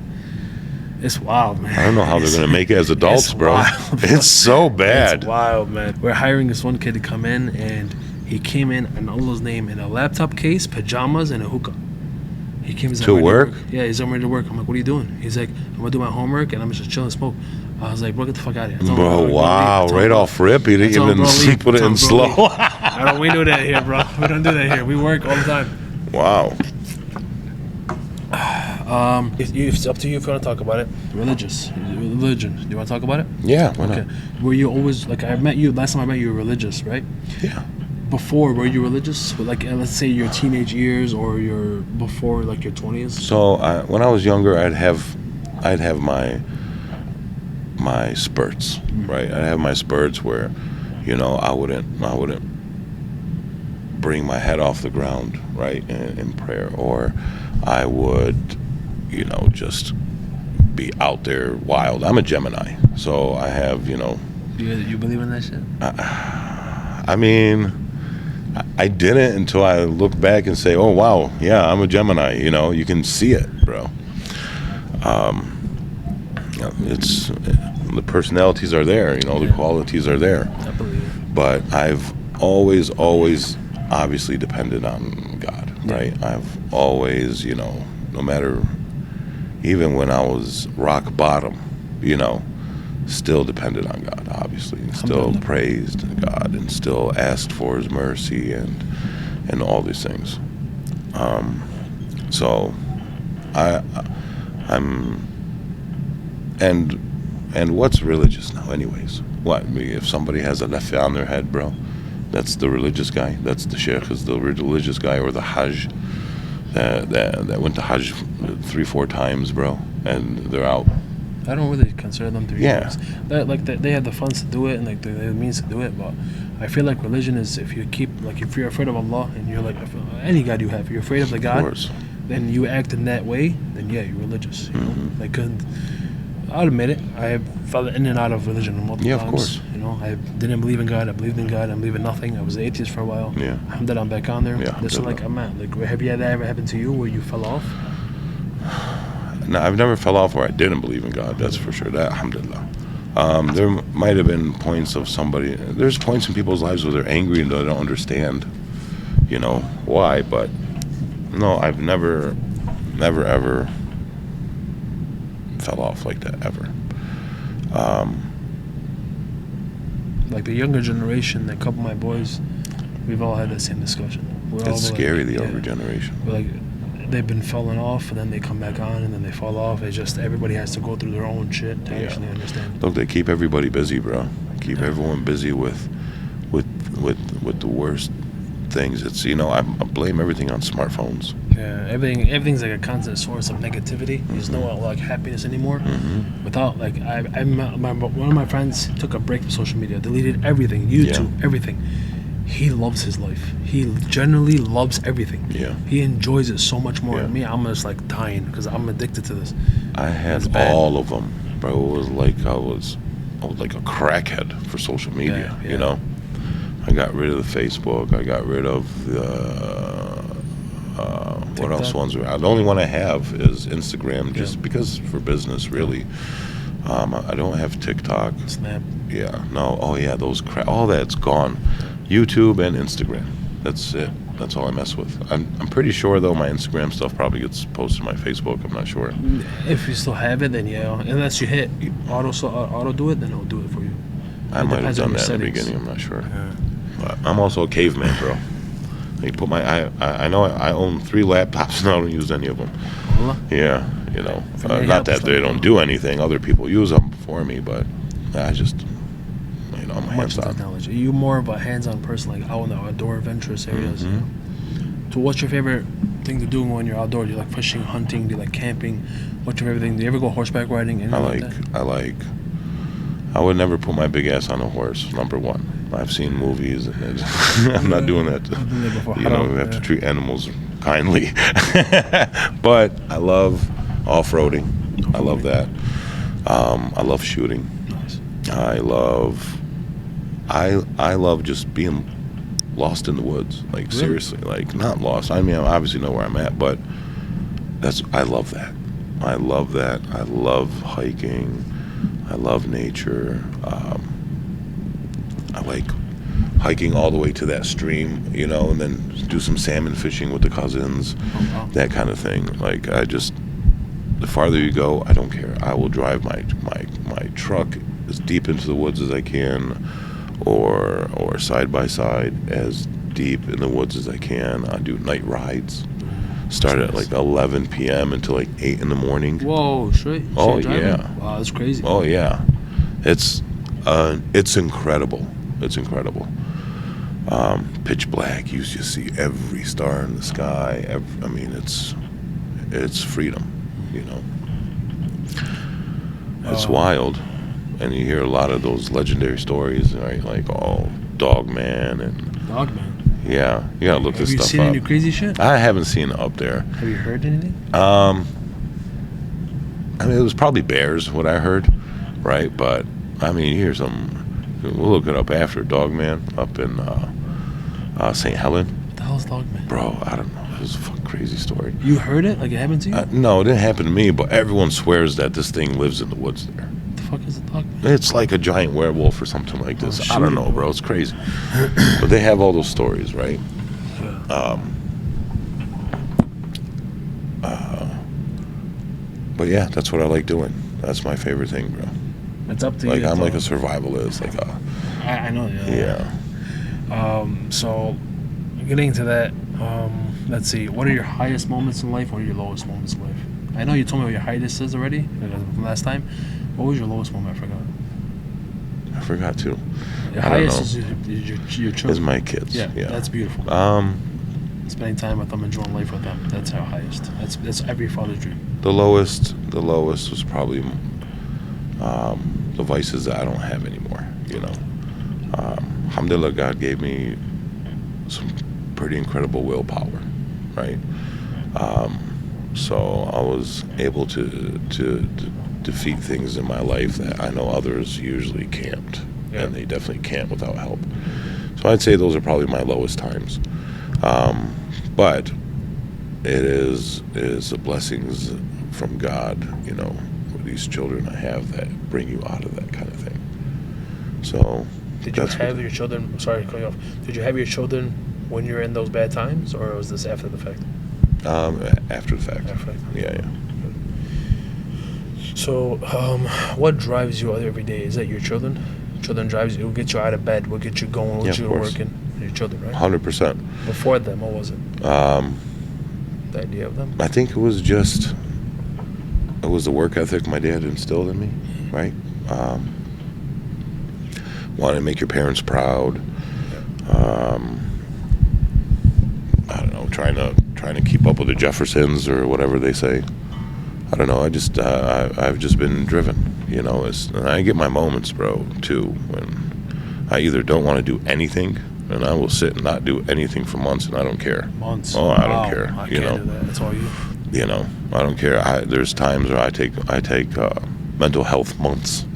it's wild, man. I don't know how they're gonna make it as adults, it's bro. Wild, bro. It's so bad. It's wild, man. We're hiring this one kid to come in, and he came in Allah's name in a laptop case, pajamas, and a hookah. He came he's like, to work? Yeah, he's ready to work. I'm like, what are you doing? He's like, I'm gonna do my homework and I'm just chilling and smoke. I was like, bro, get the fuck out of here. Bro, wow, right off rip, he didn't even put it in slow. We do that here, bro. We don't do that here. We work all the time. Wow. It's up to you if you want to talk about it. Religion. Do you want to talk about it? Yeah, why not? Okay. Were you always, like, last time I met you, were religious, right? Yeah. Before, were you religious? Like, let's say your teenage years or before, like, your 20s? So when I was younger, I'd have my my spurts, right? I have my spurts where, I wouldn't bring my head off the ground, right, in prayer, or I would, just be out there wild. I'm a Gemini, so I have, You believe in that shit? I mean, I didn't until I look back and say, oh, wow, yeah, I'm a Gemini. You can see it, bro. It's the personalities are there, the qualities are there. I believe it. But I've always obviously depended on God, right? I've always, no matter, even when I was rock bottom, still depended on God, obviously, and still praised God, and still asked for His mercy and all these things. So I'm and what's religious now, anyways? What, if somebody has a leffeh on their head, bro? That's the religious guy. That's the sheikh is the religious guy, or the hajj that went to hajj 3-4 times, bro, and they're out. I don't really consider them to be they have the funds to do it, and they have the means to do it. But I feel like religion is, if you're afraid of Allah, and you're like, any God you have, you're afraid of the God, then you act in that way, then yeah, you're religious. You know, like, I'll admit it, I have fell in and out of religion multiple times. Of course. I didn't believe in God. I believed in God. I believe in nothing. I was an atheist for a while. Yeah. I'm back on there. Yeah. This is like I'm at. Like, have you had that ever happen to you where you fell off? No, I've never fell off where I didn't believe in God. That's for sure. That, alhamdulillah. There might have been points of somebody. There's points in people's lives where they're angry and they don't understand, why. But no, I've never, ever fell off like that ever. Like the younger generation, a couple of my boys, we've all had that same discussion. It's scary, the younger generation. We're like, they've been falling off, and then they come back on, and then they fall off. It's just everybody has to go through their own shit to actually understand. Look, they keep everybody busy, bro. Keep everyone busy with the worst things. It's I blame everything on smartphones. Yeah, everything's like a constant source of negativity. There's no like happiness anymore. Without like one of my friends took a break from social media, deleted everything, YouTube, everything. He loves his life. He generally loves everything. Yeah. He enjoys it so much more than me. I'm just like dying because I'm addicted to this. I had all of them, bro. It was like I was like a crackhead for social media. I got rid of the Facebook. I got rid of the what else ones? The only one I have is Instagram, just because for business, really. I don't have TikTok. Snap. Yeah. No. Oh yeah. All that's gone. YouTube and Instagram. That's it. That's all I mess with. I'm pretty sure though my Instagram stuff probably gets posted to my Facebook. I'm not sure. If you still have it, then yeah. Unless you hit auto do it, then it'll do it for you. I might have done that in the beginning. I'm not sure. Yeah. But I'm also a caveman, bro. I know I own 3 laptops and I don't use any of them. Yeah, not that they don't do anything. Other people use them for me, but I just, I'm hands-on. Technology. Are you more of a hands-on person, like out in the outdoor adventurous areas? So what's your favorite thing to do when you're outdoors? Do you like fishing, hunting? Do you like camping? What's your favorite thing? Do you ever go horseback riding? I would never put my big ass on a horse, number one. I've seen movies, and I'm not doing that. We have to treat animals kindly. But I love off-roading. I love that. I love shooting. Nice. I love just being lost in the woods. Like, really? Seriously, like, not lost. I mean, I obviously know where I'm at, but I love that. I love that. I love hiking. I love nature. I like hiking all the way to that stream, and then do some salmon fishing with the cousins, that kind of thing. Like, the farther you go, I don't care. I will drive my truck as deep into the woods as I can, or side by side as deep in the woods as I can. I do night rides. Start at like 11 p.m. until like 8 in the morning. Whoa, straight Oh driving? yeah. Wow, that's crazy. Oh yeah. It's incredible. It's incredible. Pitch black. You just see every star in the sky. It's freedom. It's wild. and you hear a lot of those legendary stories, right? Like Dog Man and Dogman. yeah, you gotta look this stuff up. Have you seen any crazy shit? I haven't seen it up there. Have you heard anything? I mean, it was probably bears, what I heard, right? But I mean, you hear some. We'll look it up after. Dogman up in St. Helen. What the hell's Dogman? Bro, I don't know. It was a fucking crazy story. You heard it? Like it happened to you? No, it didn't happen to me, but everyone swears that this thing lives in the woods there. What the fuck is a Dogman? It's like a giant werewolf or something like this. Oh, I don't know, bro. It's crazy. But they have all those stories, right? Yeah. But yeah, that's what I like doing. That's my favorite thing, bro. It's up to Like you. I'm like a survivalist. Like I know. Yeah. So, getting to that, let's see. What are your highest moments in life? What are your lowest moments in life? I know you told me what your highest is already from last time. What was your lowest moment? I forgot too. Your I highest don't know. is your children. Is my kids. Yeah, Yeah. that's beautiful. Spending time with them, enjoying life with them. That's our highest. That's every father's dream. The lowest was probably the vices that I don't have anymore. You know, alhamdulillah, God gave me some pretty incredible willpower, right? So I was able to defeat things in my life that I know others usually can't, and they definitely can't without help. So I'd say those are probably my lowest times. But it is the blessings from God, you know, with these children I have that bring you out of that kind of thing. So did you have your children? Sorry to cut you off. Did you have your children when you were in those bad times, or was this after the fact? After the fact. Yeah. So, what drives you every day? Is that your children? Children drives you. Will get you out of bed. Will get you going. Will get you working. Your children, right? 100%. Before them, what was it? The idea of them. I think it was the work ethic my dad instilled in me, right? Wanting to make your parents proud. I don't know, trying to keep up with the Jeffersons or whatever they say. I don't know. I've just been driven, you know. And I get my moments, bro, too, when I either don't want to do anything, and I will sit and not do anything for months, and I don't care. Months. Oh, I don't care. I can't do that. That's all you. You know, I don't care. There's times where I take mental health months.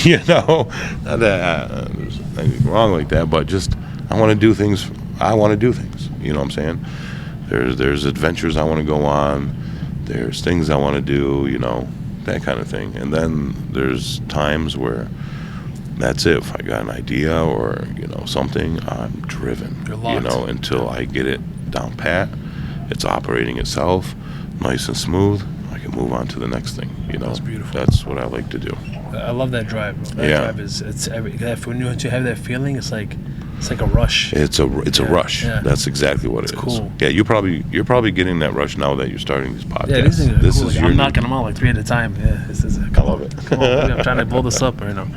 You know, not that there's nothing wrong like that, but just I want to do things. I want to do things. You know what I'm saying? There's adventures I want to go on. There's things I want to do. You know, that kind of thing. And then there's times where that's it. If I got an idea or, you know, something, I'm driven. You're locked. You know, until I get it down pat. It's operating itself, nice and smooth. I can move on to the next thing. You know, that's beautiful. That's what I like to do. I love that drive, bro. That drive it's when you have that feeling, it's like a rush. It's a rush. Yeah. That's exactly what it is. Cool. Yeah, you're probably getting that rush now that you're starting these podcasts. Yeah, these things are this cool. is Like, your I'm knocking them out like 3 at a time. Yeah, I love it. Come on, I'm trying to blow this up right now.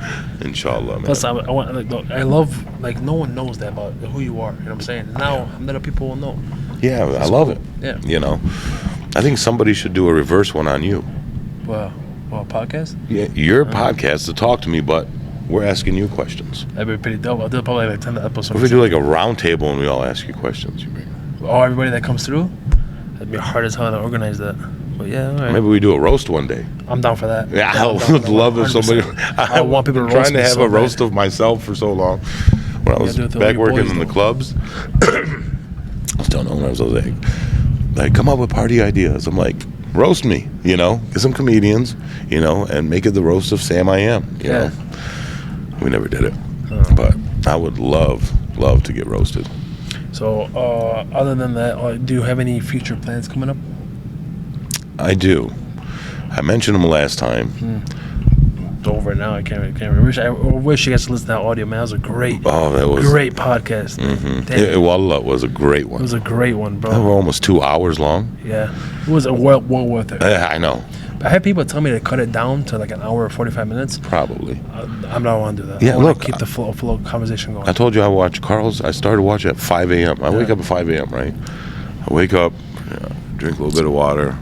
Inshallah, man. Plus, I love, like, no one knows that about who you are. You know what I'm saying? Now, that people will know. Yeah, I love it. Yeah. You know, I think somebody should do a reverse one on you. Well, podcast? Yeah, your podcast to talk to me, but we're asking you questions. That'd be pretty dope. I'll do probably like 10 episodes. If we do like a round table and we all ask you questions, everybody that comes through? That'd be hard as hell to organize that. But yeah, all right. Maybe we do a roast one day. I'm down for that. Yeah, I would love if somebody. I want people to roast trying to me have so a roast bad. of myself for so long. When I was back working in the clubs, I was telling them when I was like, come up with party ideas. I'm like, roast me, you know, get some comedians, you know, and make it the roast of Sam I Am, you know. We never did it, but I would love to get roasted. So, other than that, do you have any future plans coming up? I do. I mentioned them last time. It's over now. I can't. I wish you guys to listen to that audio, man. That was a great podcast. Mm-hmm. Wallah was a great one. It was a great one, bro. They were almost 2 hours long. Yeah, it was well worth it. I know. I had people tell me to cut it down to like an hour or 45 minutes. Probably. I'm not want to do that. Yeah, look, keep the flow of conversation going. I told you I watch Carl's. I started watching at 5 a.m. I wake up at 5 a.m., right? I wake up, drink a little bit of water,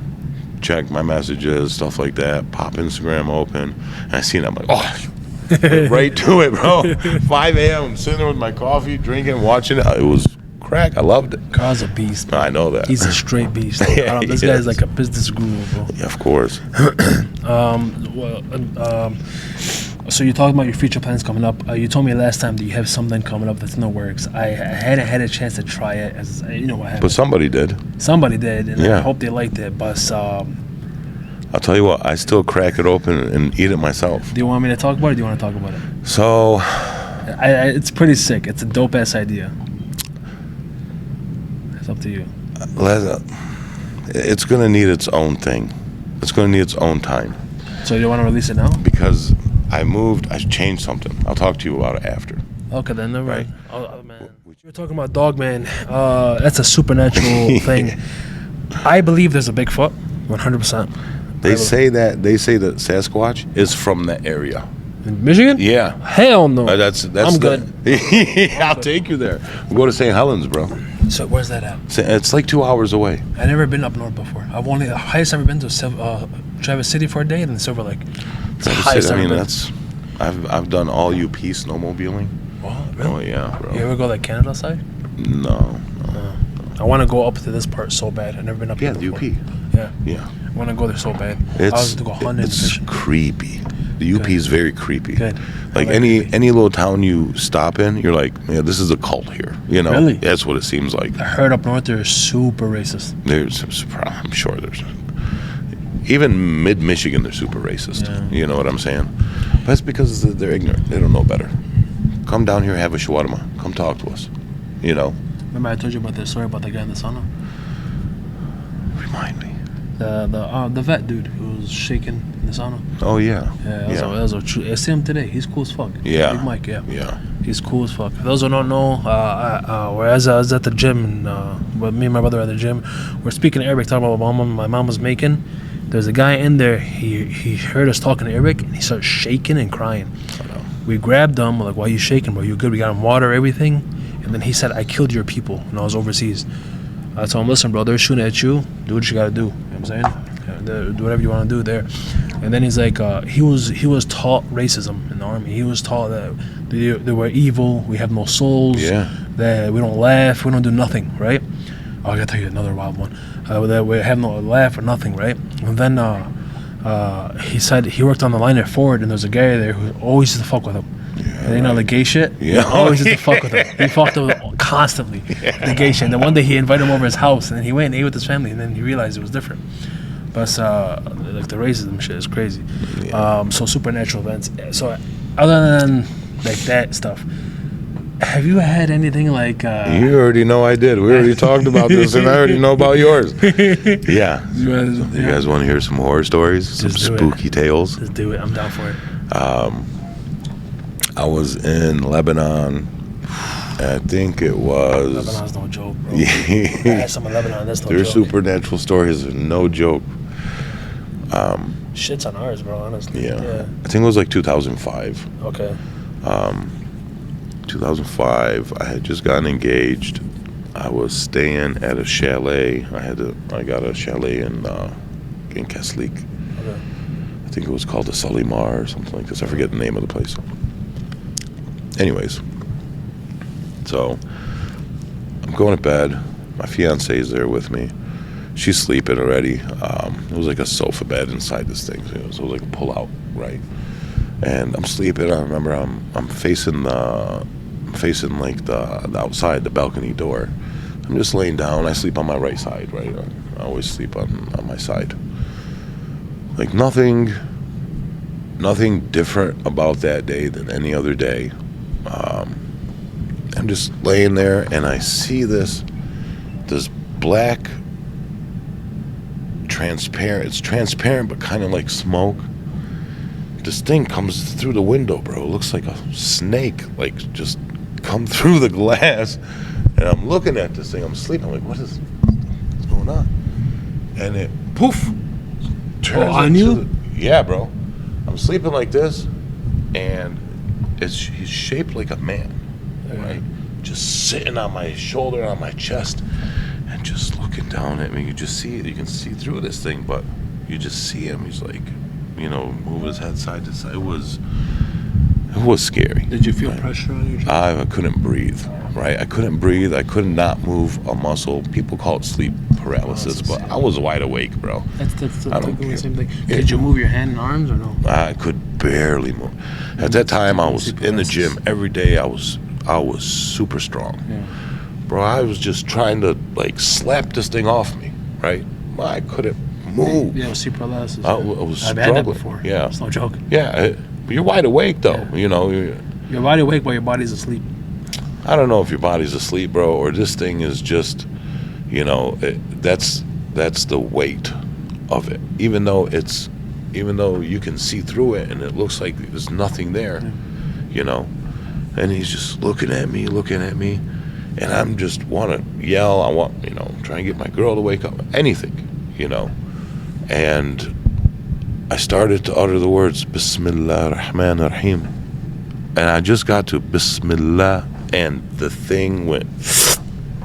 check my messages, stuff like that, pop Instagram open, and I see it. I'm like, oh, Went right to it, bro. 5 a.m. I'm sitting there with my coffee, drinking, watching it. It was crack. I loved it. Carl's a beast. I know that. He's a straight beast. Yeah, This he guy's is. like a business guru, bro. Yeah, of course. So you're talking about your future plans coming up. You told me last time that you have something coming up that's in the works. I hadn't had a chance to try it, as you know. I haven't. But somebody did. Somebody did, and I Yeah. hope they liked it. But I'll tell you what, I still crack it open and eat it myself. do you want me to talk about it? Or do you want to talk about it? So, It's pretty sick. It's a dope ass idea. It's up to you. it's going to need its own thing. It's going to need its own time. So you want to release it now? Because I changed something. I'll talk to you about it after. Okay, then never mind. Right. Oh man, you were talking about dog man. That's a supernatural thing. I believe there's a Bigfoot, 100%. They say that Sasquatch is from that area. In Michigan? Yeah. Hell no. That's I'm good. I'll take you there. We'll go to St. Helens, bro. So where's that at? It's like 2 hours away. I've never been up north before. The highest I've ever been to Traverse City for a day, and then Silver Lake. It's the highest I've ever been. I've done all UP snowmobiling. Oh, really? Oh yeah, bro. You ever go like Canada side? No. I want to go up to this part so bad. I've never been up Yeah, here the before. UP. Yeah. Yeah. I want to go there so bad. I was to go hunting and It's fishing. creepy. The UP is very creepy. Good. Like any little town you stop in, you're like, yeah, this is a cult here. You know, Really? That's what it seems like. I heard up north they're super racist. I'm sure there's, even mid Michigan, they're super racist. Yeah. You know what I'm saying? But that's because they're ignorant. They don't know better. Come down here, have a shawarma. Come talk to us. You know. Remember I told you about the story about the guy in the sauna? Remind me. The vet dude who was shaking in the sauna. Oh yeah. Yeah, that was a true. I see him today. He's cool as fuck. Yeah. Big Mike. Yeah. Yeah. He's cool as fuck. For those who don't know, whereas I was at the gym, and with me and my brother at the gym, we're speaking Arabic, talking about what my mom was making. There's a guy in there. He heard us talking Arabic, and he started shaking and crying. We grabbed him. We're like, "Why are you shaking, bro? You good?" We got him water, everything, and then he said, "I killed your people when I was overseas." I told him, "Listen, bro, they're shooting at you. Do what you gotta do." You know what I'm saying? Do whatever you want to do there. And then he's like, he was taught racism in the army. He was taught that they were evil. We have no souls. Yeah. That we don't laugh. We don't do nothing. Right? Oh, I gotta tell you another wild one. That we have no laugh or nothing. Right? And then he said he worked on the line at Ford, and there's a guy there who always used to fuck with him. And you know the gay shit? Yeah. He always used to fuck with him. He fucked with him constantly. The gay shit. And then one day he invited him over his house, and then he went and ate with his family, and then he realized it was different. But like the racism shit is crazy. Yeah. So supernatural events. So other than like that stuff, have you had anything like? You already know I did. We already talked about this, and I already know about yours. Yeah. You guys want to hear some horror stories? Some Just do it. spooky tales? Just do it. I'm down for it. I was in Lebanon. I think it was. Lebanon's no joke, bro. I Yeah. had some in Lebanon. That's no Their joke. supernatural stories are no joke. Shit's on ours, bro. Honestly. Yeah. I think it was like 2005. Okay. 2005. I had just gotten engaged. I was staying at a chalet. I got a chalet in Keslik. Okay. I think it was called the Solimar or something like this. I forget the name of the place. Anyways, so I'm going to bed. My fiance is there with me. She's sleeping already. It was like a sofa bed inside this thing, so it was like a pull-out, right? And I'm sleeping. I remember I'm facing like the outside, the balcony door. I'm just laying down. I sleep on my right side, right? I always sleep on my side. Like nothing different about that day than any other day. I'm just laying there, and I see this black, transparent. It's transparent, but kind of like smoke. This thing comes through the window, bro. It looks like a snake, like just come through the glass. And I'm looking at this thing. I'm sleeping. I'm like, what's going on? And it poof turns on into you? Yeah, bro. I'm sleeping like this, and he's shaped like a man, right? Just sitting on my shoulder, on my chest, and just looking down at me. You just see it. You can see through this thing, but you just see him. He's like, move his head side to side. It It was scary. Did you feel pressure on your chest? I couldn't breathe, right? I couldn't breathe. I could not move a muscle. People call it sleep paralysis, but I was wide awake, bro. That's I don't the care. same thing. Did you move your hand and arms or no? I could barely move. At that time, I was in the gym every day. I was super strong. Yeah. Bro, I was just trying to like slap this thing off me, right? I couldn't move. Yeah, sleep paralysis. I was I've struggling. had that before. Yeah. It's no joke. Yeah, but you're wide awake though. Yeah. You know, You're wide awake while your body's asleep. I don't know if your body's asleep, bro, or this thing is just, you know, that's the weight of it. Even though you can see through it and it looks like there's nothing there, you know. And he's just looking at me, and I'm just want to yell. I want, you know, try and get my girl to wake up, anything, you know. And I started to utter the words Bismillah Rahman Rahim, and I just got to Bismillah, and the thing went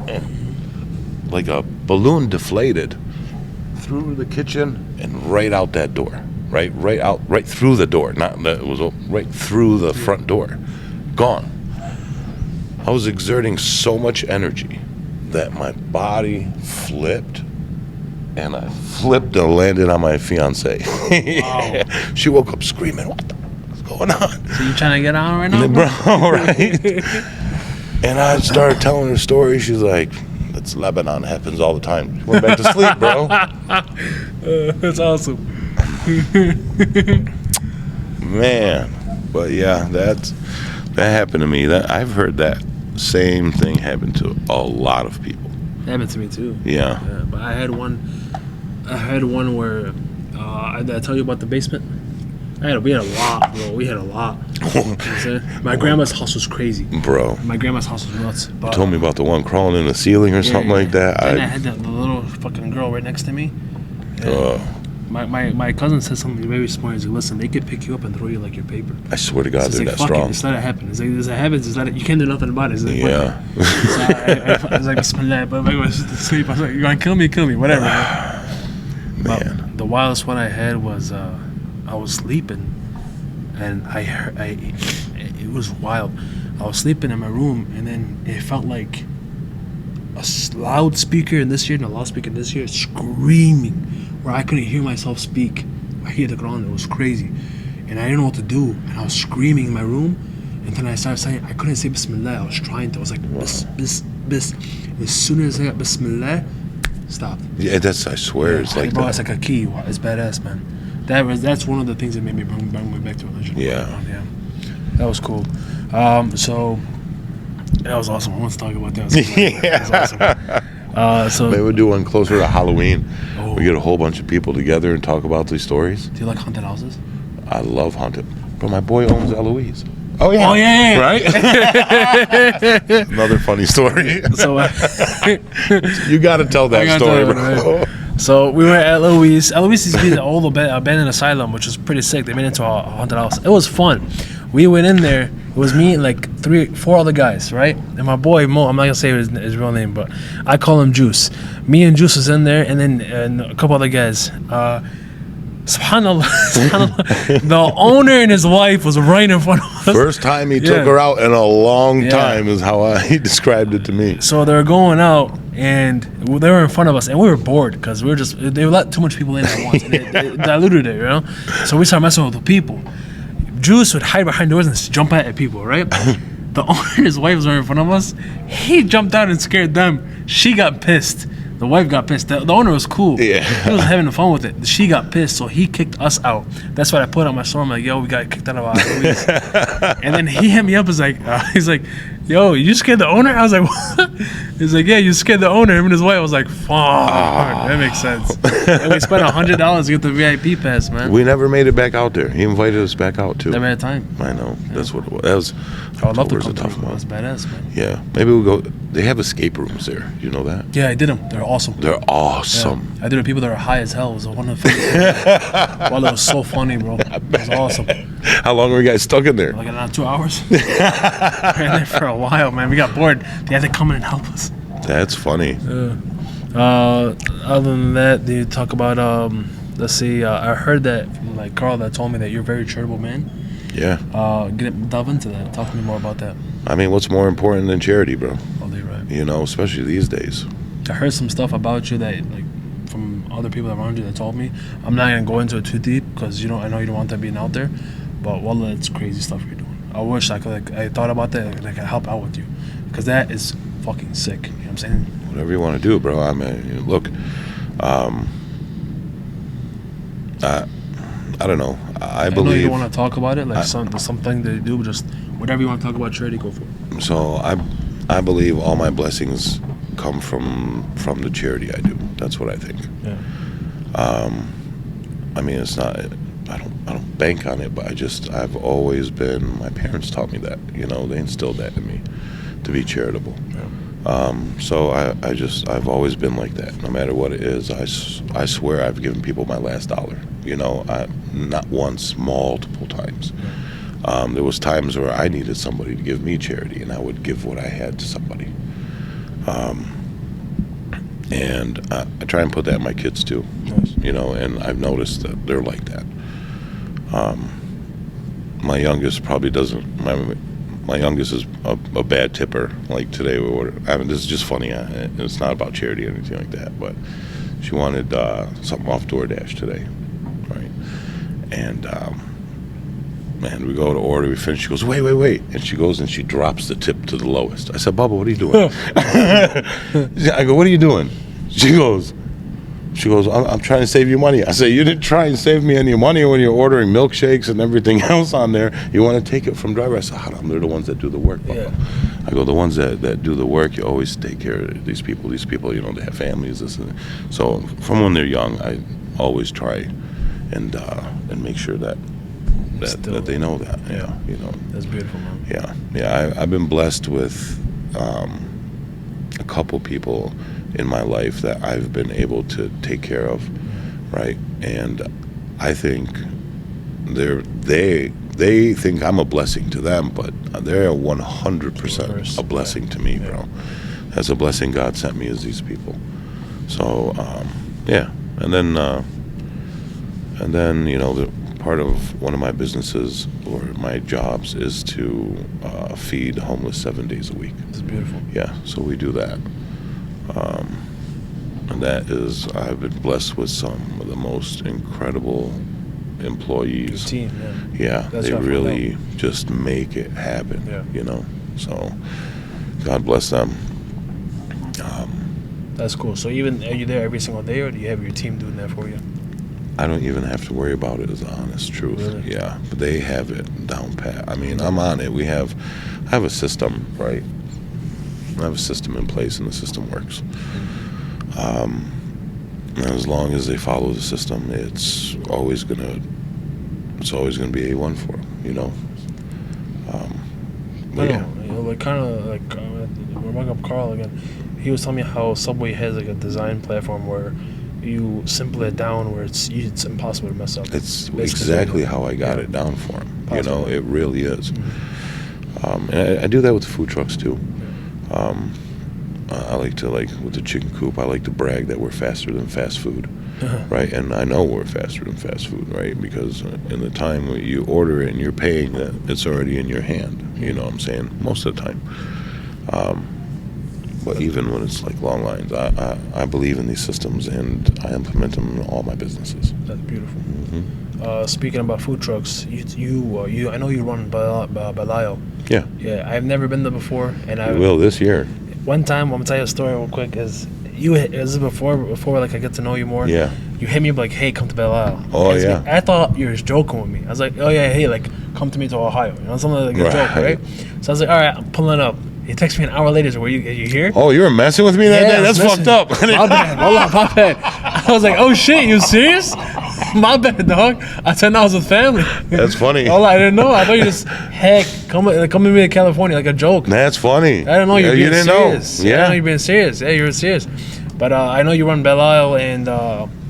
and like a balloon deflated through the kitchen and right out that door, right through the door. It was right through the front door, gone. I was exerting so much energy that my body flipped. And I flipped and landed on my fiance. Wow. She woke up screaming, "What the fuck is going on?" So you trying to get on right now, Bro, right? And I started telling her story. She's like, "That's Lebanon. It happens all the time." She went back to sleep, bro. That's awesome. Man. But yeah, that happened to me. That I've heard that same thing happen to a lot of people. It happened to me too. Yeah. But I had one where I tell you about the basement. We had a lot, bro. We had a lot. You know what I'm saying? My grandma's house was crazy. Bro. My grandma's house was nuts. You told me about the one crawling in the ceiling or something like that. And I had the little fucking girl right next to me. My cousin said something very smart. He's like, listen, they could pick you up and throw you like your paper. I swear to God, So they're like, that strong. Just let it happen. It's like, this happens. Just let it. You can't do nothing about it. It's like, Yeah. So I was like, Bismillah, but I was to sleep. I was like, you're gonna kill me, whatever. Man. But the wildest one I had was I was sleeping, and I heard it was wild. I was sleeping in my room, and then it felt like a loudspeaker in this ear and a loudspeaker in this ear screaming, where I couldn't hear myself speak. I hear the ground. It was crazy, and I didn't know what to do. And I was screaming in my room, and then I started saying, I couldn't say Bismillah. I was trying to. I was like, bis. As soon as I got Bismillah, stopped. Yeah, I swear, it's like bro, that. it's like a key. It's badass, man. That's one of the things that made me bring me back to religion. Yeah. That was cool. So that was awesome. I want to talk about that. That was awesome. So Maybe we'll do one closer to Halloween. Oh. We get a whole bunch of people together and talk about these stories. Do you like haunted houses? I love haunted. But my boy owns Eloise. Oh yeah. Oh yeah. Right? Another funny story. So You got to tell that story, bro. So we were at Eloise. Eloise used to be the old abandoned asylum, which was pretty sick. They made it into a haunted house. It was fun. We went in there. It was me and like 4 other guys, right? And my boy Mo. I'm not gonna say his real name, but I call him Juice. Me and Juice was in there, and then a couple other guys. Subhanallah, the owner and his wife was right in front of us. First time he took her out in a long time is how he described it to me. So they were going out, and they were in front of us, and we were bored because they let too much people in at once, and it diluted it, you know. So we started messing with the people. Juice would hide behind doors and jump at people, right? The owner and his wife was right in front of us. He jumped out and scared them. She got pissed. The wife got pissed. The owner was cool. Yeah. He was having fun with it. She got pissed, so he kicked us out. That's what I put on my story. I'm like, yo, we got kicked out of our Eloise. And then he hit me up. He's like, yo, you scared the owner? I was like, what? He's like, yeah, you scared the owner. Him and his wife. I was like, fuck. That makes sense. And we spent $100 to get the VIP pass, man. We never made it back out there. He invited us back out too. Never had time. I know. That's what it was. That was. I would love to October's come a tough through. month. That's badass, man. Yeah, maybe we'll go. They have escape rooms there. You know that? Yeah, I did them. They're awesome. They're awesome. Yeah. I did it with people that are high as hell. It was one of the things. Well, it was so funny, bro. It was awesome. How long were you guys stuck in there? Like around 2 hours. We were in there for a while, man. We got bored. They had to come in and help us. That's funny. Other than that, do you talk about let's see, I heard that from like Carl that told me that you're a very charitable man. Yeah. Delve into that. Talk to me more about that. I mean, what's more important than charity, bro? Oh, you're right. You know, especially these days. I heard some stuff about you that, like, from other people around you that told me. I'm not gonna go into it too deep because I know you don't want that being out there. But wallah, it's crazy stuff you're doing. I wish I could, I thought about that, and I could help out with you, because that is fucking sick. You know what I'm saying? Whatever you want to do, bro. I mean, look, I don't know. I believe. know you don't want to talk about it, like something that you do, but just whatever you want to talk about charity, go for it. So I believe all my blessings come from the charity I do. That's what I think. Yeah. I mean, it's not. I don't bank on it, but I've always been. My parents taught me that. You know, they instilled that in me, to be charitable. Yeah. So I've always been like that. No matter what it is, I swear I've given people my last dollar. You know, not once, multiple times. Yeah. There was times where I needed somebody to give me charity, and I would give what I had to somebody. And I try and put that in my kids too. Nice. You know, and I've noticed that they're like that. My youngest probably doesn't. My youngest is a bad tipper. Like today we ordered. I mean, this is just funny. It's not about charity or anything like that. But she wanted something off DoorDash today, right? And we go to order. We finish. She goes, wait, and she goes and she drops the tip to the lowest. I said, Bubba, what are you doing? I go, what are you doing? She goes, I'm trying to save you money. I say, you didn't try and save me any money when you're ordering milkshakes and everything else on there. You want to take it from driver. I said, they're the ones that do the work, Bubba. Yeah. I go, the ones that do the work, you always take care of these people. These people, you know, they have families. So from when they're young, I always try and make sure that they know that. Yeah. You know. That's beautiful, man. Yeah. I've been blessed with a couple people in my life that I've been able to take care of, right? And I think they think I'm a blessing to them, but they're 100% a blessing to me, bro. That's a blessing God sent me, is these people. So yeah, and then you know, the part of one of my businesses or my jobs is to feed homeless 7 days a week. It's beautiful. Yeah, so we do that. And that is, I've been blessed with some of the most incredible employees. Your team, yeah. Yeah, they really just make it happen. Yeah. You know, so God bless them. That's cool. So are you there every single day, or do you have your team doing that for you? I don't even have to worry about it, is the honest truth. Really? Yeah, but they have it down pat. I mean, I'm on it. I have a system, right? I have a system in place, and the system works. And as long as they follow the system, it's always gonna be A1 for them, you know. I know, you know, like kind of like we're bringing up Carl again. He was telling me how Subway has like a design platform where you simple it down where it's impossible to mess up. It's exactly how I got it down for him. You know, it really is. Mm-hmm. And I do that with the food trucks too. I like to, with the chicken coop, I like to brag that we're faster than fast food, right? And I know we're faster than fast food, right? Because in the time when you order it and you're paying, that it's already in your hand. You know what I'm saying? Most of the time. But even when it's like long lines, I believe in these systems, and I implement them in all my businesses. That's beautiful. Mm-hmm. Speaking about food trucks, you I know you run Balayo. Yeah. Yeah, I've never been there before, and I will this year. One time, I'm gonna tell you a story real quick. Is before like I get to know you more? Yeah. You hit me up like, hey, come to Belial. Oh yeah. I thought you were joking with me. I was like, oh yeah, hey, like come to me to Ohio. You know, something like a joke, right? So I was like, all right, I'm pulling up. He texted me an hour later. So are you here? Oh, you were messing with me that day? That's fucked up. My bad. Hold on, my bad. I was like, oh shit, you serious? My bad, dog. I said I was with family. That's funny. Oh, I didn't know. I thought you just, heck, come with me to California like a joke. That's funny. I didn't know you being serious. Know. Yeah. I didn't know you're being serious. Yeah, you're serious. But I know you run Belial, and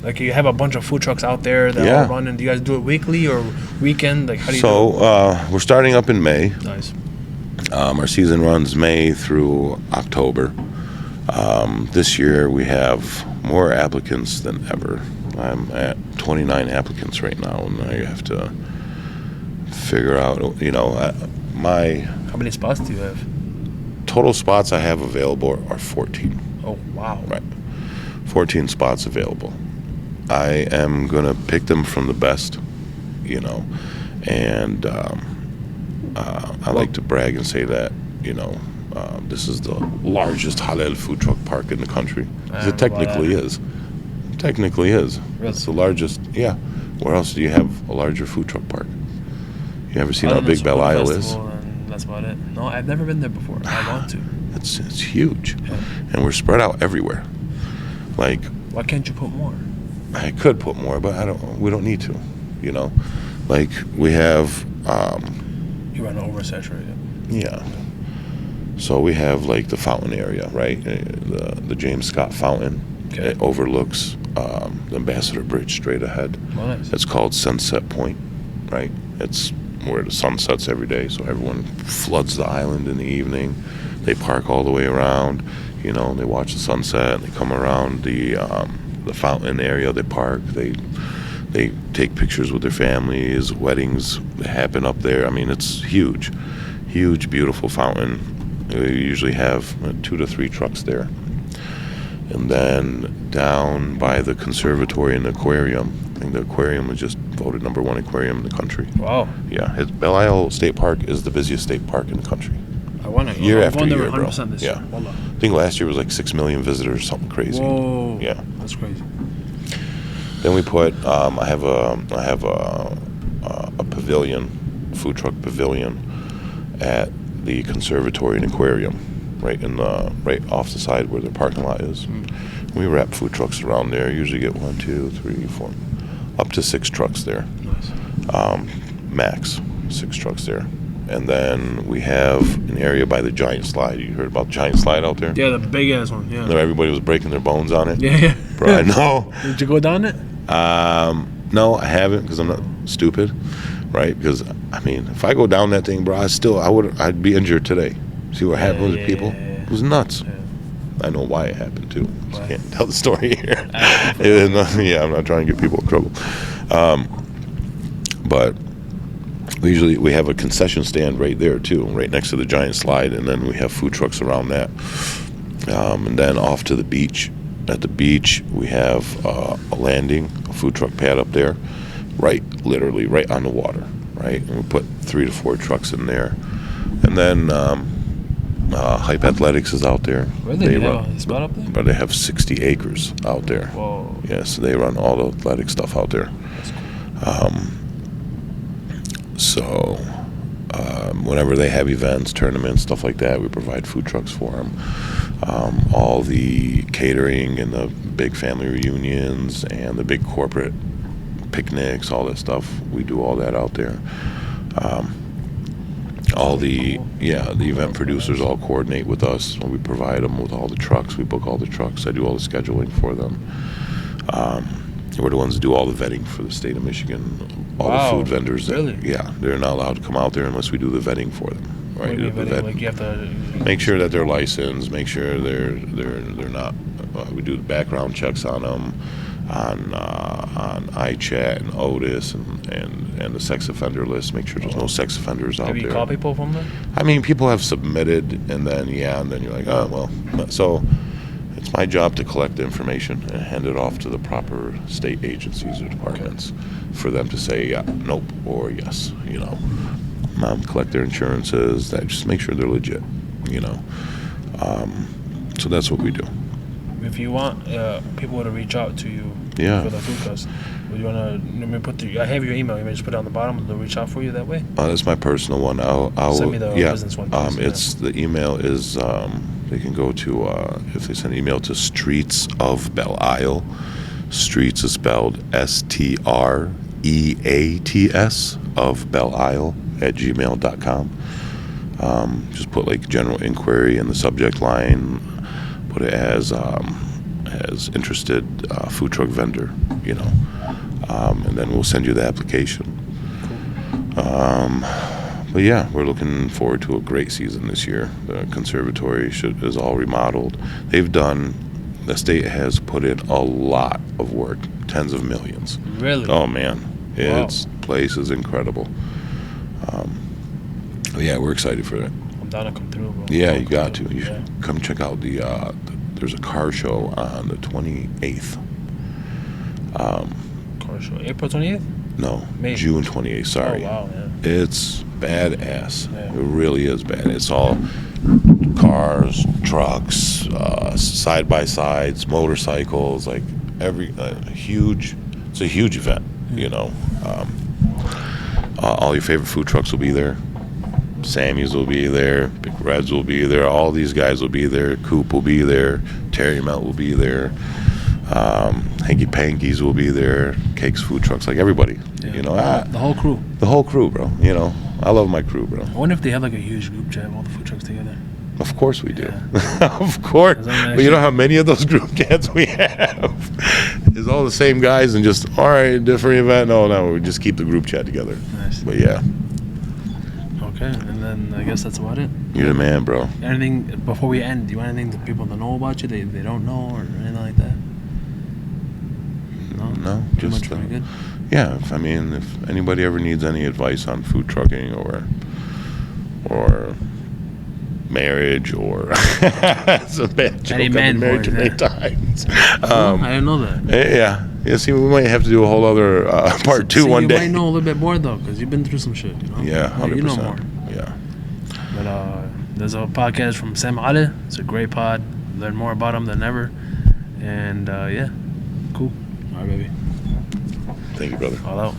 like you have a bunch of food trucks out there that are running. Do you guys do it weekly or weekend? Like how do you do it? So we're starting up in May. Nice. Our season runs May through October. This year we have more applicants than ever. I'm at 29 applicants right now, and I have to figure out, my How many spots do you have? total spots I have available are 14. Oh, wow. Right. 14 spots available. I am going to pick them from the best, and I like to brag and say that, this is the largest halal food truck park in the country. It technically is. Technically is. Really? It's the largest. Yeah. Where else do you have a larger food truck park? You ever seen how big Belle Isle is? And that's about it. No, I've never been there before. I want to. It's huge, Yeah. and we're spread out everywhere. Like, Why can't you put more? I could put more, but we don't need to. Like we have. You run oversaturated. Yeah. So we have like the fountain area, right? The James Scott Fountain. Okay. It overlooks the Ambassador Bridge straight ahead. Oh, nice. It's called Sunset Point, right? It's where the sun sets every day, so everyone floods the island in the evening. They park all the way around, they watch the sunset. They come around the fountain area. They park. They take pictures with their families. Weddings happen up there. I mean, it's huge, beautiful fountain. We usually have 2 to 3 trucks there. And then down by the conservatory and the aquarium, I think the aquarium was just voted #1 aquarium in the country. Wow. Yeah, Belle Isle State Park is the busiest state park in the country. I want to. Year after year, bro. 100% this Yeah. year. Wallah. I think last year was like 6 million visitors, something crazy. Whoa. Yeah. That's crazy. Then we put. I have a pavilion, food truck pavilion, at the conservatory and aquarium, right off the side where the parking lot is. We wrap food trucks around there. Usually get 1, 2, 3, 4, up to 6 trucks there. Nice. Max 6 trucks there. And then we have an area by the giant slide. You heard about the giant slide out there? Yeah, the big ass one. Yeah. No, everybody was breaking their bones on it. Yeah. Bro, I know. Did you go down it? No, I haven't because I'm not stupid, right? Because I mean, if I go down that thing, bro, I'd be injured today. See what happened with people? It was nuts. Yeah. I know why it happened too. Why? I can't tell the story here. I'm not trying to get people in trouble. But we have a concession stand right there too, right next to the giant slide, and then we have food trucks around that. And then off to the beach. At the beach, we have a landing, a food truck pad up there, literally right on the water, right? And we put 3 to 4 trucks in there. And then Hype Athletics is out there. Really? They have a spot up there? But they have 60 acres out there. Whoa. Yeah, so they run all the athletic stuff out there. That's cool. So whenever they have events, tournaments, stuff like that, we provide food trucks for them. All the catering and the big family reunions and the big corporate picnics, all that stuff, we do all that out there. The event producers all coordinate with us. We provide them with all the trucks. We book all the trucks. I do all the scheduling for them. We're the ones that do all the vetting for the state of Michigan. All the food vendors. Really? Yeah, they're not allowed to come out there unless we do the vetting for them. Right? Like you have to Make sure that they're licensed. Make sure they're not. We do the background checks on them, on iChat and Otis and the sex offender list. Make sure there's no sex offenders out there. Have you called people from there? I mean, people have submitted, and then you're like, oh well. So it's my job to collect the information and hand it off to the proper state agencies or departments for them to say nope or yes. Collect their insurances. That just make sure they're legit. So that's what we do. If you want people to reach out to you for the food fest, would you want to I have your email. You may just put it on the bottom. They'll reach out for you that way. That's my personal one. I'll send me the business one. It's the email is they can go to if they send an email to Streets of Belle Isle. Streets is spelled STREATS of Belle Isle @gmail.com. Just put like general inquiry in the subject line. Put it as interested food truck vendor, and then we'll send you the application. But yeah, we're looking forward to a great season this year. The conservatory is all remodeled. The state has put in a lot of work, tens of millions. Really? Oh man, its place is incredible. But yeah, we're excited for that. I'm down to come through, bro. Yeah, you got to. You Yeah. should come check out there's a car show on the 28th. Car show. April 28th? No, May. June 28th. Sorry. Oh, wow, yeah. It's badass. Yeah. It really is bad. It's all cars, trucks, side by sides, motorcycles, like huge. It's a huge event. You know, all your favorite food trucks will be there. Sammy's will be there. Big Reds will be there. All these guys will be there. Coop will be there. Terry Melt will be there. Hanky Panky's will be there. Cakes food trucks, like everybody. Yeah. You know, The whole crew. the whole crew, bro. You know, I love my crew, bro. I wonder if they have like a huge group chat of all the food trucks together. Of course we do. Yeah. Of course. Is that But you know how many of those group chats we have? It's all the same guys and just, all right, different event. No, we just keep the group chat together. Nice. But yeah, Okay, and then I guess that's about it. you're the man, bro. Anything before we end? Do you want anything that people to know about you they don't know or anything like that? No, Pretty just much pretty good. yeah. If anybody ever needs any advice on food trucking or marriage or it's a bad joke. Any I've man been married too boys, many yeah. times. I didn't know that. Yeah. See, we might have to do a whole other part two See, one you day. might know a little bit more though, because you've been through some shit. You know. Yeah, 100%. You know more. Yeah. But there's a podcast from Sam Ali. It's a great pod. Learn more about him than ever. And yeah, cool. All right, baby. Thank you, brother. All out.